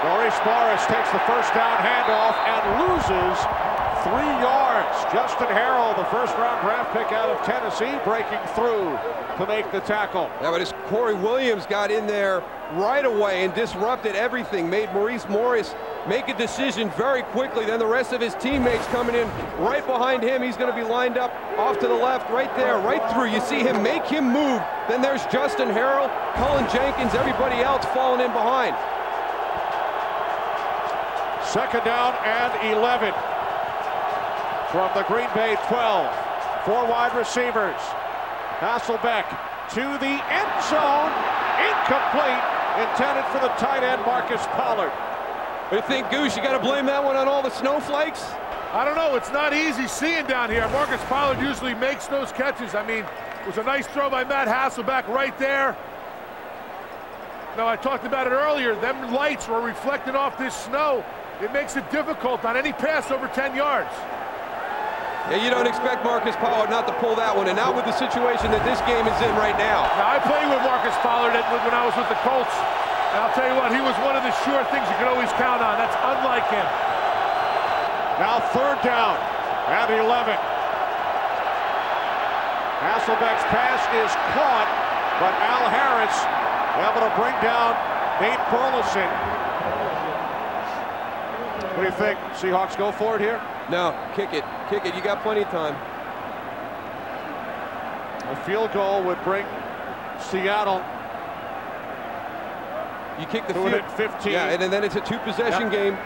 Maurice Morris takes the first down handoff and loses 3 yards. Justin Harrell, the 1st-round draft pick out of Tennessee, breaking through to make the tackle. Yeah, but as Corey Williams got in there right away and disrupted everything, made Maurice Morris make a decision very quickly. Then the rest of his teammates coming in right behind him. He's going to be lined up off to the left, right there, right through. You see him make him move. Then there's Justin Harrell, Cullen Jenkins, everybody else falling in behind. 2nd down and 11 from the Green Bay 12. 4 wide receivers. Hasselbeck to the end zone. Incomplete. Intended for the tight end, Marcus Pollard. What do you think, Goose? You got to blame that one on all the snowflakes? I don't know. It's not easy seeing down here. Marcus Pollard usually makes those catches. I mean, it was a nice throw by Matt Hasselbeck right there. No, I talked about it earlier. Them lights were reflecting off this snow. It makes it difficult on any pass over 10 yards. Yeah, you don't expect Marcus Pollard not to pull that one, and not with the situation that this game is in right now. Now, I played with Marcus Pollard when I was with the Colts, and I'll tell you what, he was one of the sure things you could always count on. That's unlike him. Now 3rd down at 11. Hasselbeck's pass is caught, but Al Harris able to bring down Nate Burleson. What do you think? Seahawks go for it here? No, kick it. Kick it. You got plenty of time. A field goal would bring Seattle. You kick the to field. 15. Yeah, and then it's a 2-possession game.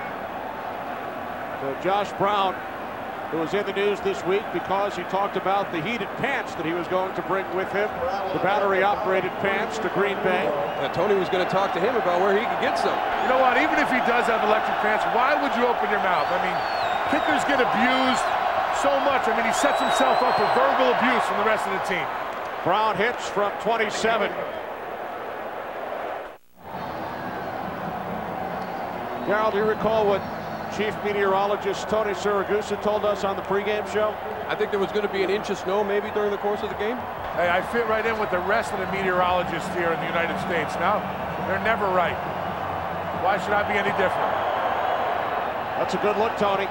So Josh Brown, who was in the news this week because he talked about the heated pants that he was going to bring with him, the battery-operated pants to Green Bay. Tony was going to talk to him about where he could get some. You know what? Even if he does have electric pants, why would you open your mouth? I mean, kickers get abused so much. I mean, he sets himself up for verbal abuse from the rest of the team. Brown hits from 27. Darryl, do you recall what Chief Meteorologist Tony Siragusa told us on the pregame show? I think there was going to be an inch of snow maybe during the course of the game. Hey, I fit right in with the rest of the meteorologists here in the United States. Now, they're never right. Why should I be any different? That's a good look, Tony.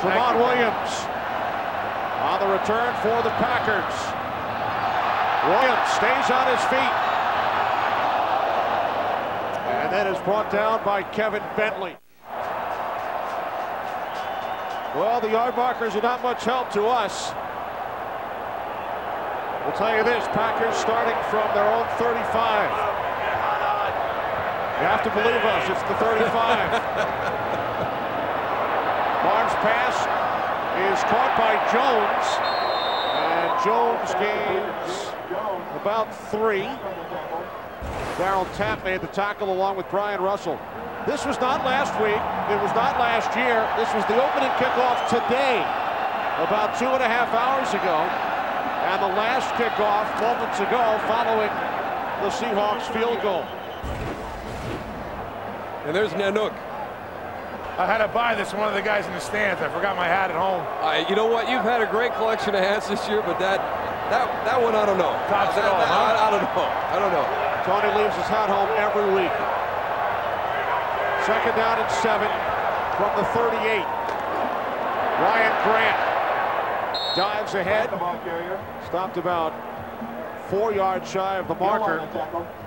Tremont Williams on the return for the Packers. Williams stays on his feet. And then is brought down by Kevin Bentley. Well, the yard markers are not much help to us. We'll tell you this, Packers starting from their own 35. You have to believe us, it's the 35. Barnes' pass is caught by Jones. And Jones gains about 3. Darryl Tapp made the tackle along with Brian Russell. This was not last week. It was not last year. This was the opening kickoff today, about 2.5 hours ago. And the last kickoff moments ago following the Seahawks field goal. And there's Nanook. I had to buy this from one of the guys in the stands. I forgot my hat at home. You know what? You've had a great collection of hats this year, but that one, I don't know. Tops it all, huh? I don't know. I don't know. Tony leaves his hat home every week. 2nd down and 7 from the 38. Ryan Grant dives ahead. Stopped about 4 yards shy of the marker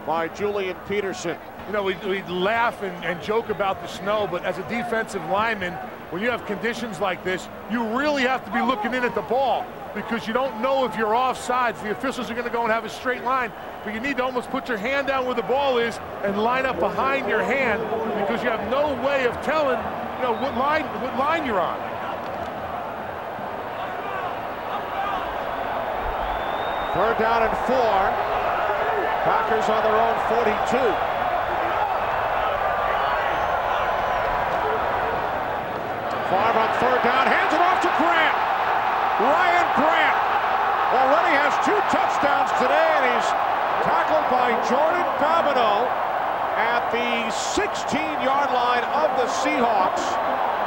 by Julian Peterson. You know, we laugh and joke about the snow, but as a defensive lineman, when you have conditions like this, you really have to be looking in at the ball because you don't know if you're offsides. The officials are going to go and have a straight line, but you need to almost put your hand down where the ball is and line up behind your hand because you have no way of telling, you know, what line you're on. Third down and 4. Packers on their own 42. Favre on 3rd down, hands it off to Grant. Ryan Grant already has 2 touchdowns today, and he's tackled by Jordan Babineau at the 16-yard line of the Seahawks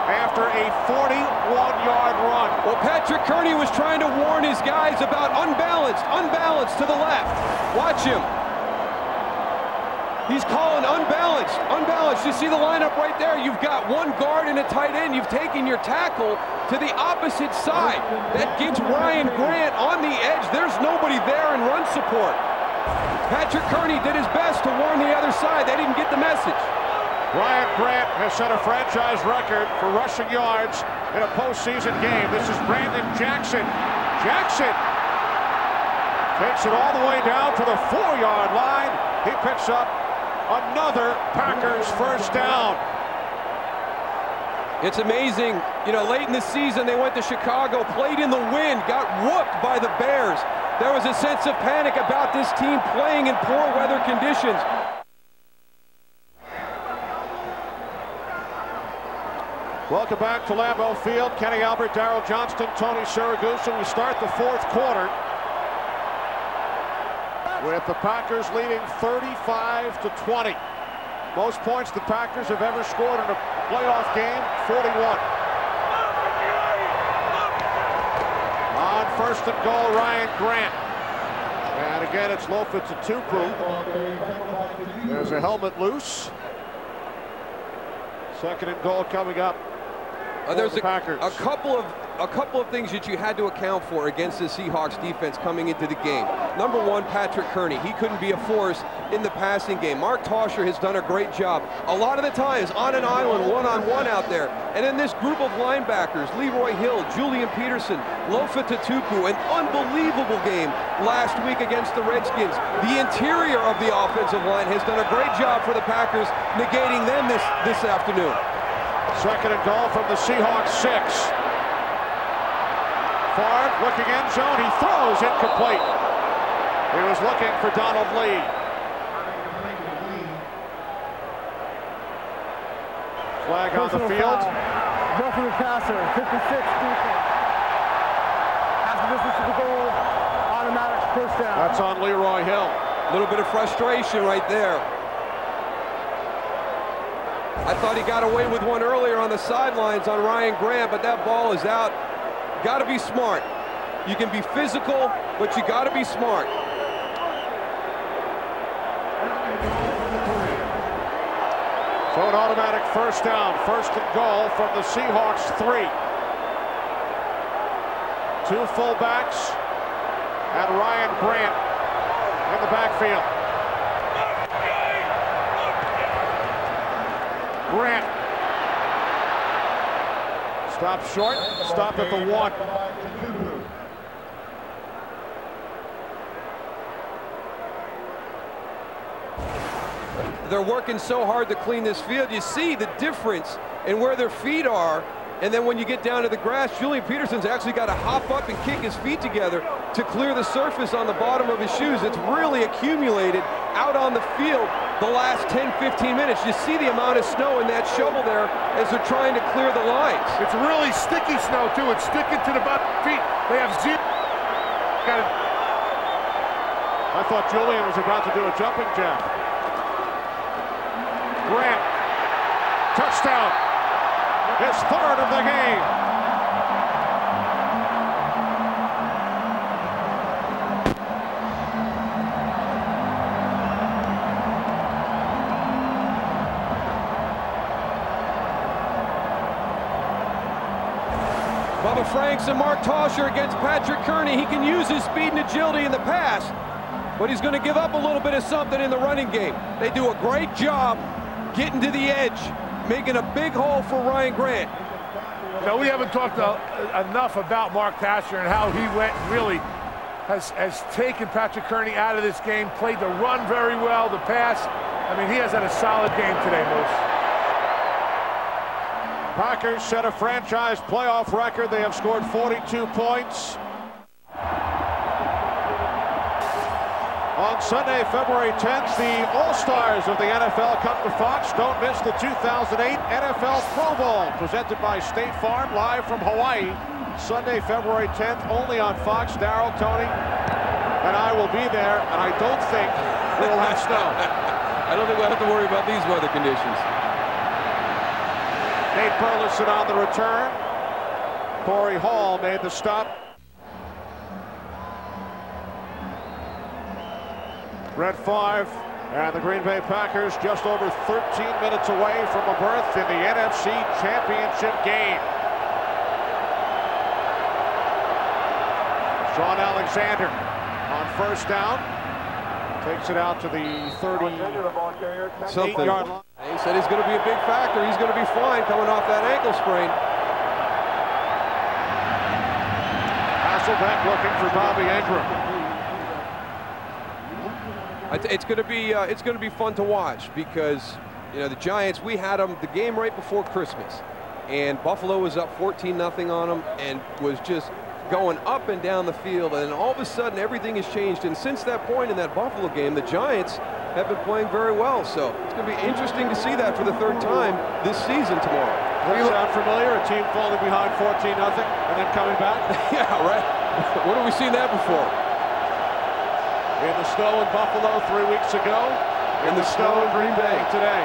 after a 41-yard run. Well, Patrick Kearney was trying to warn his guys about unbalanced to the left. Watch him. He's calling unbalanced. You see the lineup right there? You've got 1 guard and a tight end. You've taken your tackle to the opposite side. That gets Ryan Grant on the edge. There's nobody there in run support. Patrick Kearney did his best to warn the other side. They didn't get the message. Ryan Grant has set a franchise record for rushing yards in a postseason game. This is Brandon Jackson. Jackson takes it all the way down to the 4-yard line. He picks up another Packers first down. It's amazing. You know, late in the season, they went to Chicago, played in the wind, got whooped by the Bears. There was a sense of panic about this team playing in poor weather conditions. Welcome back to Lambeau Field. Kenny Albert, Darryl Johnston, Tony Siragusa. We start the 4th quarter. with the Packers leading 35-20. Most points the Packers have ever scored in a playoff game, 41. On first and goal, Ryan Grant. And again, it's Lofa Tatupu. There's a helmet loose. Second and goal coming up. There's the Packers. a couple of things that you had to account for against the Seahawks defense coming into the game. Number one, Patrick Kearney. He couldn't be a force in the passing game. Mark Tosher has done a great job. A lot of the times on an island, one-on-one out there. And then this group of linebackers, Leroy Hill, Julian Peterson, Lofa Tatupu, an unbelievable game last week against the Redskins. The interior of the offensive line has done a great job for the Packers, negating them this afternoon. Second and goal from the Seahawks 6. Favre looking end zone, he throws incomplete. He was looking for Donald Lee. Flag on the field. Roughing the passer, 56 defense. After distance to the goal, automatic first down. That's on Leroy Hill. A little bit of frustration right there. I thought he got away with one earlier on the sidelines on Ryan Grant, but that ball is out. Got to be smart. You can be physical, but you got to be smart. So an automatic first down, first and goal from the Seahawks 3. Two fullbacks and Ryan Grant in the backfield. Grant. Stop short, stop at the 1. They're working so hard to clean this field. You see the difference in where their feet are, and then when you get down to the grass, Julian Peterson's actually got to hop up and kick his feet together to clear the surface on the bottom of his shoes. It's really accumulated out on the field the last 10-15 minutes. You see the amount of snow in that shovel there as they're trying to clear the lines. It's really sticky snow, too. It's sticking to the bottom feet. They have zero. I thought Julian was about to do a jumping jack. Grant, touchdown. His third of the game. Bubba Franks and Mark Tosher against Patrick Kearney. He can use his speed and agility in the pass, but he's going to give up a little bit of something in the running game. They do a great job getting to the edge, making a big hole for Ryan Grant. Now, we haven't talked enough about Mark Tosher and how he went and really has taken Patrick Kearney out of this game, played the run very well, the pass. I mean, he has had a solid game today, Moose. Packers set a franchise playoff record. They have scored 42 points. On Sunday, February 10th, the All-Stars of the NFL come to Fox. Don't miss the 2008 NFL Pro Bowl, presented by State Farm, live from Hawaii. Sunday, February 10th, only on Fox. Darryl, Tony, and I will be there, and I don't think we'll have snow. I don't think we'll have to worry about these weather conditions. Nate Burleson on the return. Corey Hall made the stop. Brett Favre and the Green Bay Packers just over 13 minutes away from a berth in the NFC Championship game. Sean Alexander on first down. Takes it out to the 38-yard line. He said he's going to be a big factor. He's going to be fine coming off that ankle sprain. Hasselbeck looking for Bobby Ingram. It's going to be fun to watch because, you know, the Giants, we had them the game right before Christmas, and Buffalo was up 14-0 on them and was just going up and down the field, and then all of a sudden everything has changed. And since that point in that Buffalo game, the Giants have been playing very well. So it's going to be interesting to see that for the third time this season tomorrow. Does that sound familiar? A team falling behind 14-0 and then coming back? Yeah, right. When have we seen that before? In the snow in Buffalo 3 weeks ago. In the snow in Green Bay today.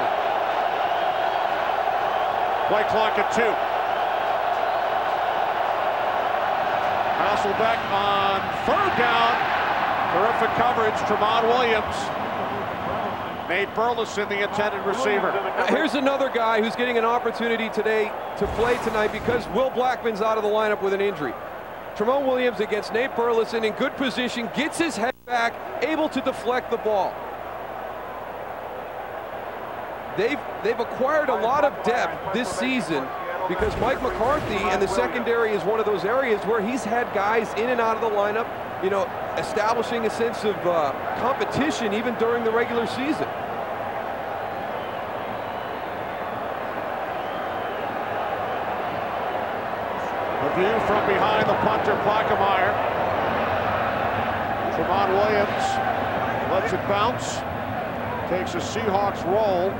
Play clock at 2. Hasselbeck on 3rd down. Terrific coverage. Tramon Williams. Nate Burleson, the intended receiver. Here's another guy who's getting an opportunity today to play tonight because Will Blackman's out of the lineup with an injury. Tramon Williams against Nate Burleson in good position, gets his head back, able to deflect the ball. They've acquired a lot of depth this season because Mike McCarthy and the secondary is one of those areas where he's had guys in and out of the lineup, you know, establishing a sense of competition even during the regular season. The view from behind the punter, Plaquemire. Tramon Williams lets it bounce, takes a Seahawks roll,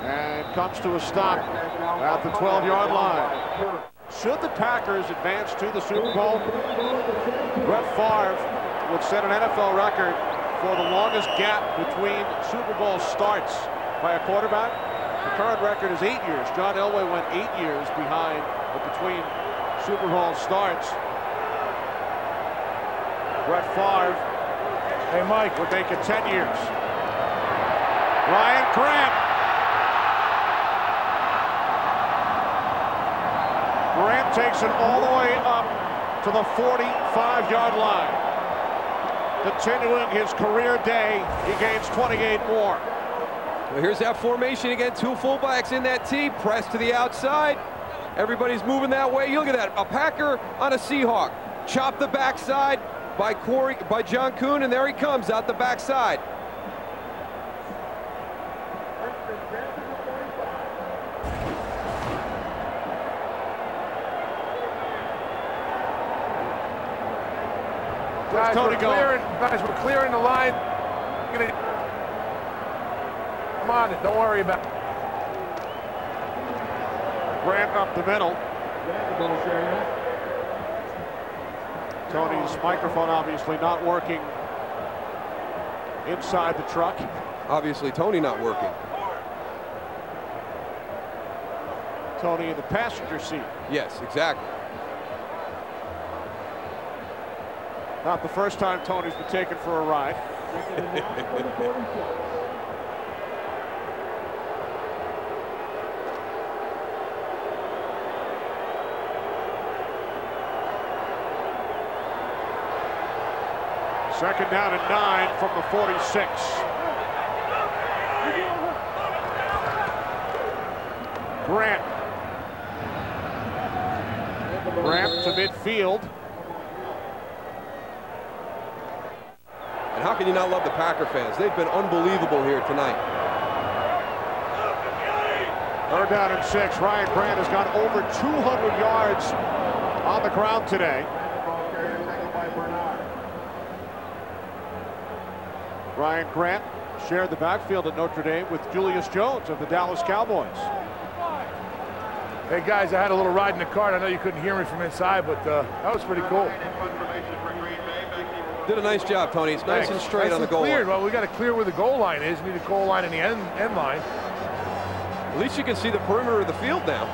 and comes to a stop at the 12-yard line. Should the Packers advance to the Super Bowl, Brett Favre would set an NFL record for the longest gap between Super Bowl starts by a quarterback. The current record is 8 years. John Elway went 8 years behind between Super Bowl starts. Brett Favre, Hey, Mike, would make it 10 years. Ryan Grant. Grant takes it all the way up to the 45-yard line. Continuing his career day, he gains 28 more. Well, here's that formation again, 2 fullbacks in that T, press to the outside. Everybody's moving that way. You look at that, a Packer on a Seahawk. Chop the backside by John Kuhn, and there he comes out the backside. guys, we're clearing the line. Come on, don't worry about it. Grant up the middle. Tony's microphone obviously not working inside the truck. Obviously, Tony not working. Tony in the passenger seat. Yes, exactly. Not the first time Tony's been taken for a ride. Second down and 9 from the 46. Grant. Grant to midfield. And how can you not love the Packer fans? They've been unbelievable here tonight. 3rd down and 6. Ryan Grant has got over 200 yards on the ground today. Ryan Grant shared the backfield at Notre Dame with Julius Jones of the Dallas Cowboys. Hey guys, I had a little ride in the car. I know you couldn't hear me from inside, but that was pretty cool. Did a nice job, Tony. It's nice and straight on the goal line. Well, we got to clear where the goal line is. We need a goal line in the end line. At least you can see the perimeter of the field now.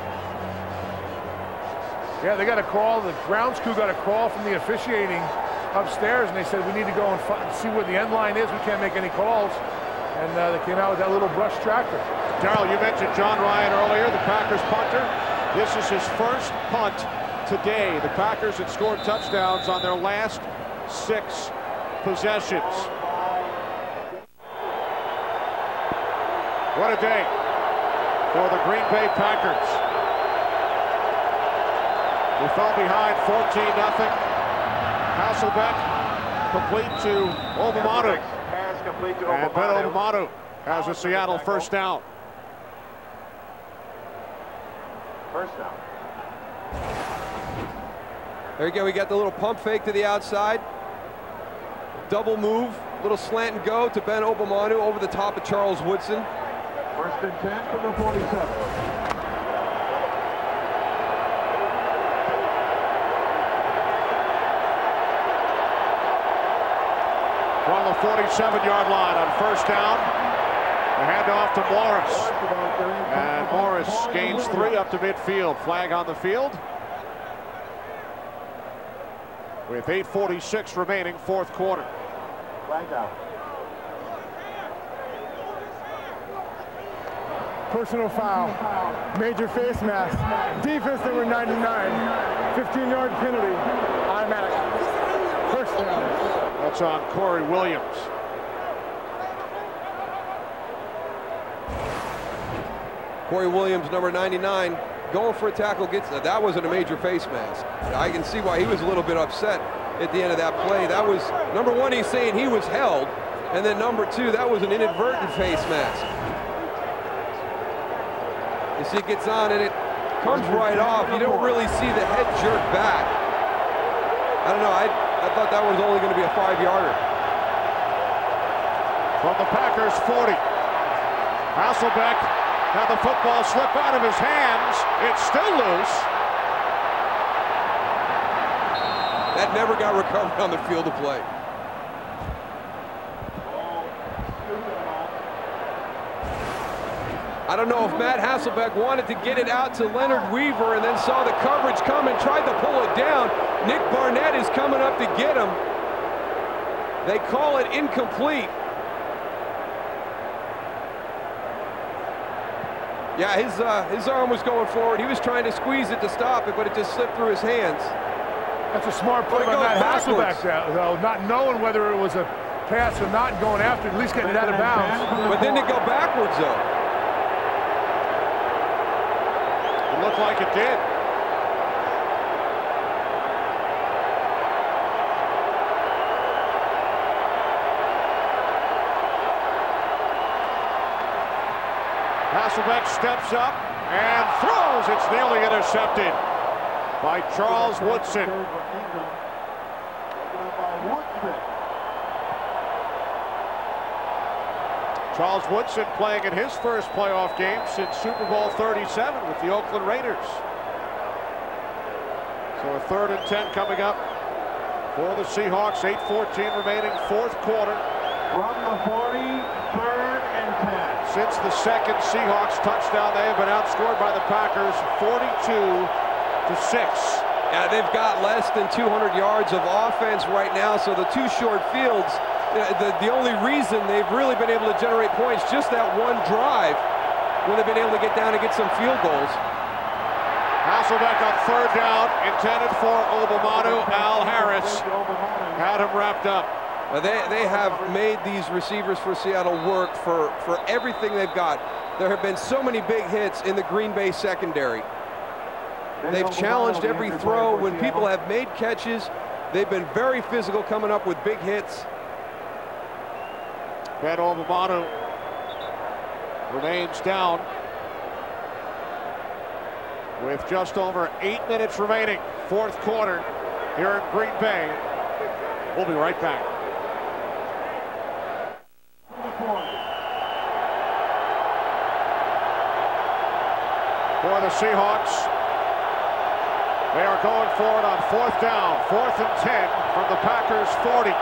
Yeah, they got a call. The grounds crew got a call from the officiating upstairs, and they said we need to go and see where the end line is. We can't make any calls. And they came out with that little brush tractor. Darrell, you mentioned John Ryan earlier, the Packers punter. This is his first punt today. The Packers had scored touchdowns on their last 6 possessions. What a day for the Green Bay Packers. We fell behind 14-0. Hasselbeck complete to Obamanu. And Ben Obamanu has a Seattle first down. First down. There you go. We got the little pump fake to the outside. Double move, little slant and go to Ben Obamanu over the top of Charles Woodson. 1st and 10 from the 47. From the 47-yard line on first down. The handoff to Morris. And Morris gains 3 up to midfield. Flag on the field. With 8:46 remaining, fourth quarter. Flag down. Personal foul. Major face mask. Defense number 99. 15-yard penalty. Automatic. First down. That's on Corey Williams. Corey Williams, number 99, going for a tackle. That wasn't a major face mask. I can see why he was a little bit upset at the end of that play. That was, number 1, he's saying he was held. And then number 2, that was an inadvertent face mask. You see it gets on and it comes right off. You don't really see the head jerk back. I don't know, I thought that was only going to be a 5-yarder. From the Packers 40. Hasselbeck had the football slip out of his hands. It's still loose. That never got recovered on the field of play. I don't know if Matt Hasselbeck wanted to get it out to Leonard Weaver and then saw the coverage come and tried to pull it down. Nick Barnett is coming up to get him. They call it incomplete. Yeah, his arm was going forward. He was trying to squeeze it to stop it, but it just slipped through his hands. That's a smart play by Matt Hasselbeck, though, not knowing whether it was a pass or not, and going after it, at least getting it out of bounds. But then it go backwards, though. It looked like it did. Hasselbeck steps up and throws. It's nearly intercepted by Charles Woodson. Charles Woodson playing in his first playoff game since Super Bowl 37 with the Oakland Raiders. So a 3rd and 10 coming up for the Seahawks. 8:14 remaining, fourth quarter. From the 40, 3rd and 10. Since the second Seahawks touchdown, they have been outscored by the Packers 42-6. Yeah, they've got less than 200 yards of offense right now, so the 2 short fields, the only reason they've really been able to generate points, just that one drive when they've been able to get down and get some field goals. Hasselbeck on 3rd down, intended for Obamanu. Al Harris had him wrapped up. They have made these receivers for Seattle work for everything they've got. There have been so many big hits in the Green Bay secondary. They've challenged every throw. When people have made catches, they've been very physical coming up with big hits. Ben Obamanu remains down with just over 8 minutes remaining. Fourth quarter here in Green Bay. We'll be right back. For the Seahawks, they are going for it on 4th down. 4th and 10 from the Packers 40.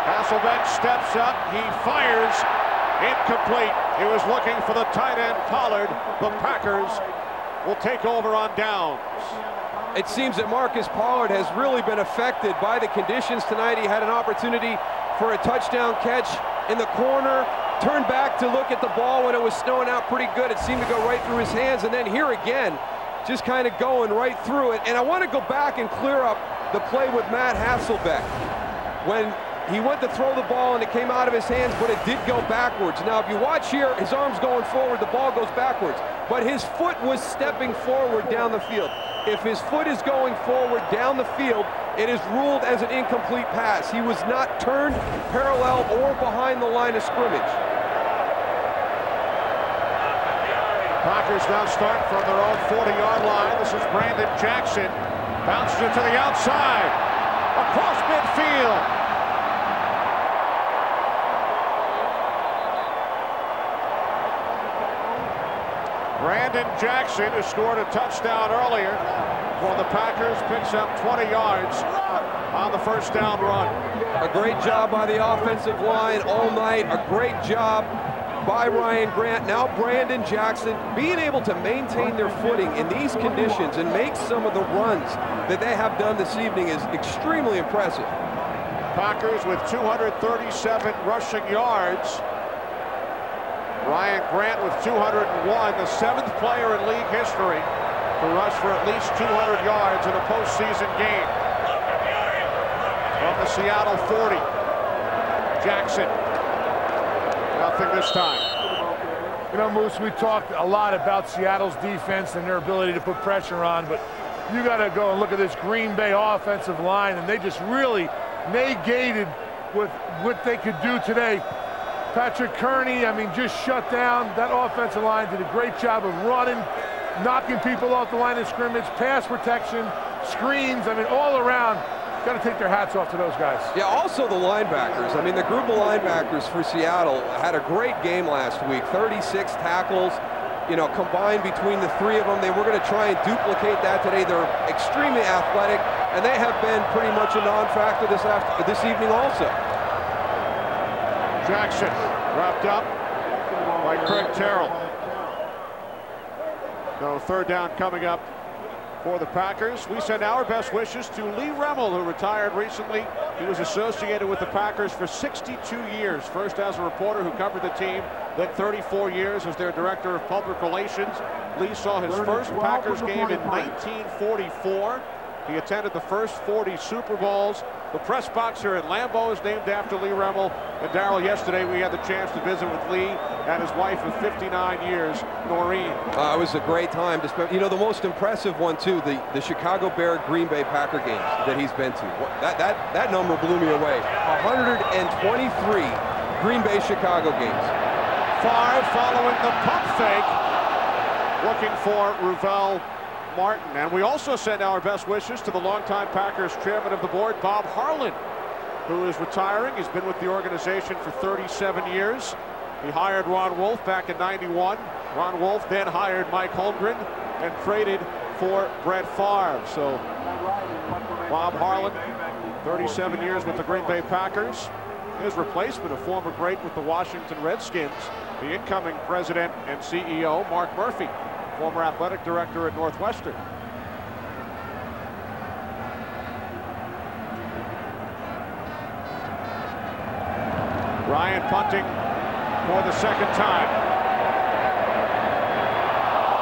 Hasselbeck steps up, he fires, incomplete. He was looking for the tight end Pollard. The Packers will take over on downs. It seems that Marcus Pollard has really been affected by the conditions tonight. He had an opportunity for a touchdown catch in the corner, turned back to look at the ball when it was snowing out pretty good. It seemed to go right through his hands, and then here again, just kind of going right through it. And I want to go back and clear up the play with Matt Hasselbeck. When he went to throw the ball and it came out of his hands, but it did go backwards. Now, if you watch here, his arm's going forward, the ball goes backwards. But his foot was stepping forward down the field. If his foot is going forward down the field, it is ruled as an incomplete pass. He was not turned parallel or behind the line of scrimmage. Packers now start from their own 40-yard line. This is Brandon Jackson. Bounces it to the outside. Across midfield. Brandon Jackson, who scored a touchdown earlier for the Packers, picks up 20 yards on the first down run. A great job by the offensive line all night. A great job by Ryan Grant, now Brandon Jackson, being able to maintain their footing in these conditions and make some of the runs that they have done this evening is extremely impressive. Packers with 237 rushing yards. Ryan Grant with 201, the 7th player in league history to rush for at least 200 yards in a postseason game. From the Seattle 40, Jackson. Nothing this time. You know, Moose, we talked a lot about Seattle's defense and their ability to put pressure on, but you got to go and look at this Green Bay offensive line, and they just really negated what they could do today. Patrick Kearney, I mean, just shut down. That offensive line did a great job of running, knocking people off the line of scrimmage, pass protection, screens. I mean, all around. Got to take their hats off to those guys. Yeah, also the linebackers. I mean, the group of linebackers for Seattle had a great game last week. 36 tackles, you know, combined between the 3 of them. They were going to try and duplicate that today. They're extremely athletic, and they have been pretty much a non-factor this evening also. Jackson wrapped up by Craig Terrell. So third down coming up for the Packers. We send our best wishes to Lee Remmel, who retired recently. He was associated with the Packers for 62 years, first as a reporter who covered the team, then 34 years as their director of public relations. Lee saw his first Packers game in 1944. He attended the first 40 Super Bowls. The press box here at Lambeau is named after Lee Remmel. And Darryl, yesterday we had the chance to visit with Lee and his wife of 59 years, Noreen. It was a great time to spend. You know, the most impressive one too, the Chicago Bear Green Bay Packer games that he's been to. That number blew me away. 123 Green Bay Chicago games. Favre following the pump fake, looking for Ruvell Martin. And we also send our best wishes to the longtime Packers chairman of the board, Bob Harlan, who is retiring. He's been with the organization for 37 years. He hired Ron Wolf back in '91. Ron Wolf then hired Mike Holmgren and traded for Brett Favre. So Bob Harlan, 37 years with the Green Bay Packers. His replacement, a former great with the Washington Redskins, the incoming president and CEO, Mark Murphy, former athletic director at Northwestern. Ryan punting for the second time.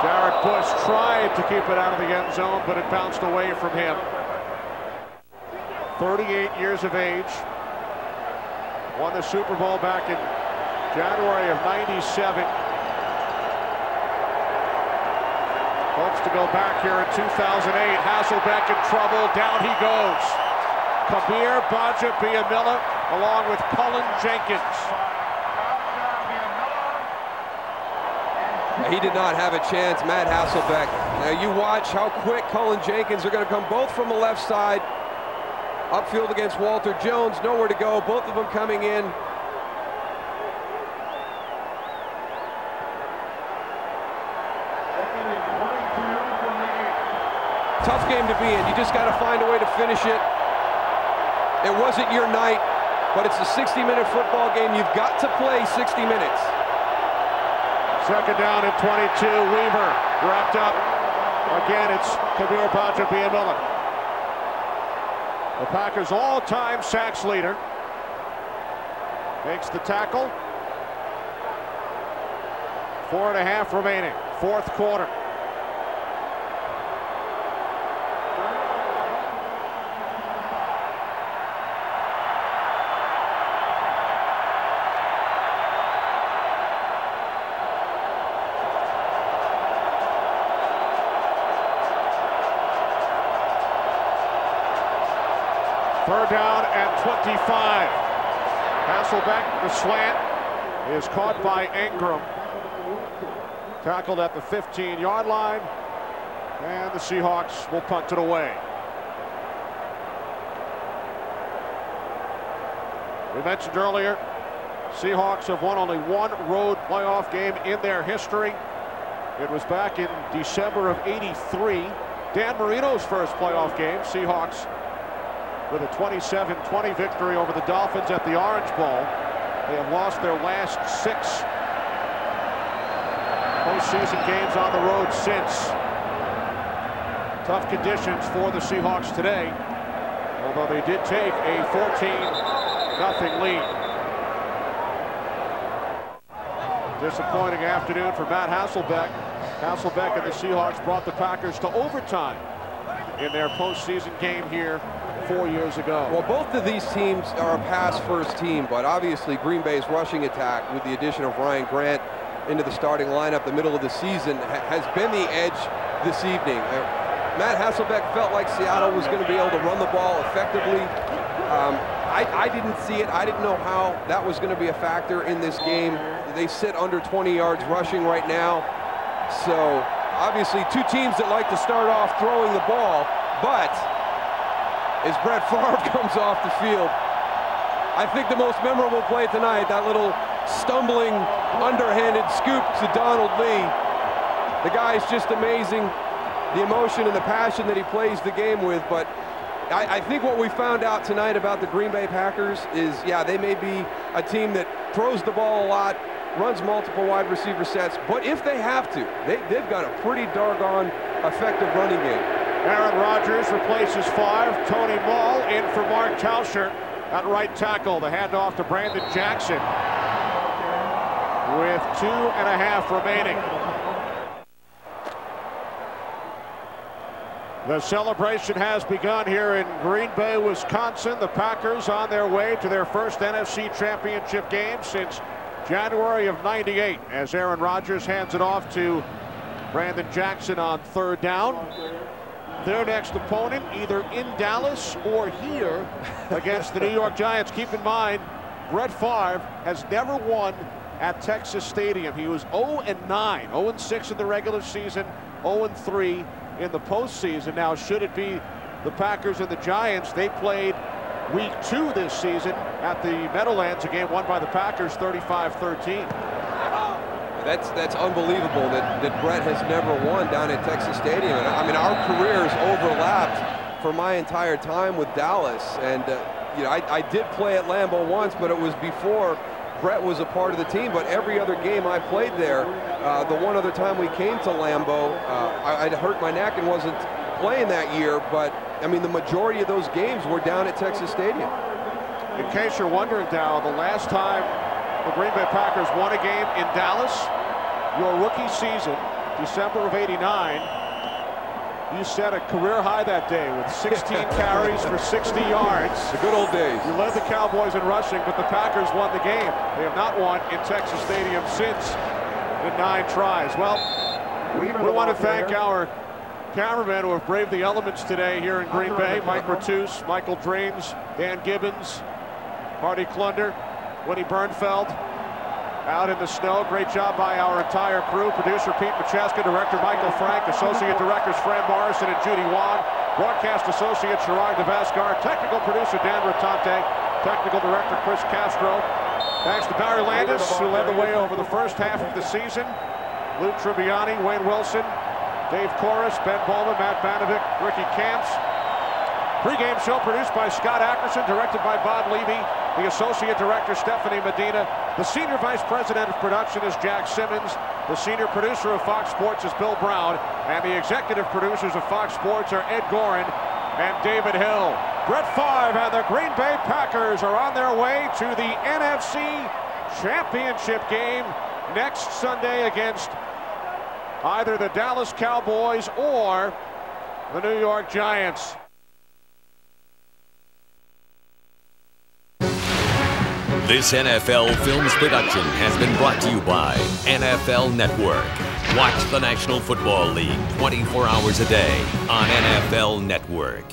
Jared Bush tried to keep it out of the end zone, but it bounced away from him. 38 years of age. Won the Super Bowl back in January of '97. Hopes to go back here in 2008. Hasselbeck in trouble. Down he goes. Kabir Bajia-Biamila along with Cullen Jenkins. He did not have a chance, Matt Hasselbeck. Now you watch how quick Cullen Jenkins are going to come, both from the left side. Upfield against Walter Jones, nowhere to go. Both of them coming in. Tough game to be in. You just got to find a way to finish it. It wasn't your night, but it's a 60-minute football game. You've got to play 60 minutes. Second down and 22. Weaver wrapped up. Again, it's Kabir Bajia-Biamila. The Packers' all-time sacks leader makes the tackle. 4.5 remaining, fourth quarter. Third down and 25. Hasselbeck, the slant, is caught by Ingram. Tackled at the 15-yard line, and the Seahawks will punt it away. We mentioned earlier, Seahawks have won only one road playoff game in their history. It was back in December of '83. Dan Marino's first playoff game. Seahawks with a 27-20 victory over the Dolphins at the Orange Bowl. They have lost their last 6 postseason games on the road since. Tough conditions for the Seahawks today, although they did take a 14-0 lead. Disappointing afternoon for Matt Hasselbeck. Hasselbeck and the Seahawks brought the Packers to overtime in their postseason game here 4 years ago. Well, both of these teams are a pass-first team, but obviously Green Bay's rushing attack with the addition of Ryan Grant into the starting lineup the middle of the season has been the edge this evening. Matt Hasselbeck felt like Seattle was going to be able to run the ball effectively. I didn't see it. I didn't know how that was going to be a factor in this game. They sit under 20 yards rushing right now. So obviously 2 teams that like to start off throwing the ball, but as Brett Favre comes off the field, I think the most memorable play tonight, that little stumbling underhanded scoop to Donald Lee. The guy is just amazing, the emotion and the passion that he plays the game with. But I think what we found out tonight about the Green Bay Packers is, yeah, they may be a team that throws the ball a lot, runs multiple wide receiver sets, but if they have to, they've got a pretty doggone effective running game. Aaron Rodgers replaces Favre. Tony Moll in for Mark Tauscher at right tackle. The handoff to Brandon Jackson with 2.5 remaining. The celebration has begun here in Green Bay, Wisconsin. The Packers on their way to their first NFC Championship game since January of '98, as Aaron Rodgers hands it off to Brandon Jackson on 3rd down. Their next opponent either in Dallas or here against the New York Giants. Keep in mind, Brett Favre has never won at Texas Stadium. He was 0-9, 0-6 in the regular season, 0-3 in the postseason. Now, should it be the Packers and the Giants, they played week 2 this season at the Meadowlands, a game won by the Packers 35-13. That's unbelievable that Brett has never won down at Texas Stadium. And I mean, our careers overlapped for my entire time with Dallas. And you know, I did play at Lambeau once, but it was before Brett was a part of the team. But every other game I played there, the one other time we came to Lambeau, I'd hurt my neck and wasn't playing that year. But I mean, the majority of those games were down at Texas Stadium. In case you're wondering, Dow, the last time the Green Bay Packers won a game in Dallas, your rookie season, December of '89, you set a career high that day with 16 carries for 60 yards. The good old days. You led the Cowboys in rushing, but the Packers won the game. They have not won in Texas Stadium since in 9 tries. Well, we want to thank our cameramen who have braved the elements today here in Green Bay. Mike Bertus, Michael Dreams, Dan Gibbons, Hardy Klunder, Winnie Bernfeld out in the snow. Great job by our entire crew. Producer Pete Macheska, director Michael Frank, associate directors Fran Morrison and Judy Wong, broadcast associate Gerard DeVascar, technical producer Dan Rotante, technical director Chris Castro. Thanks to Barry Landis, who led the way over the first half of the season. Lou Tribbiani, Wayne Wilson, Dave Corris, Ben Bowman, Matt Banovic, Ricky Camps. Pre-game show produced by Scott Ackerson, directed by Bob Levy. The associate director, Stephanie Medina. The senior vice president of production is Jack Simmons. The senior producer of Fox Sports is Bill Brown. And the executive producers of Fox Sports are Ed Gorin and David Hill. Brett Favre and the Green Bay Packers are on their way to the NFC Championship game next Sunday against either the Dallas Cowboys or the New York Giants. This NFL Films production has been brought to you by NFL Network. Watch the National Football League 24 hours a day on NFL Network.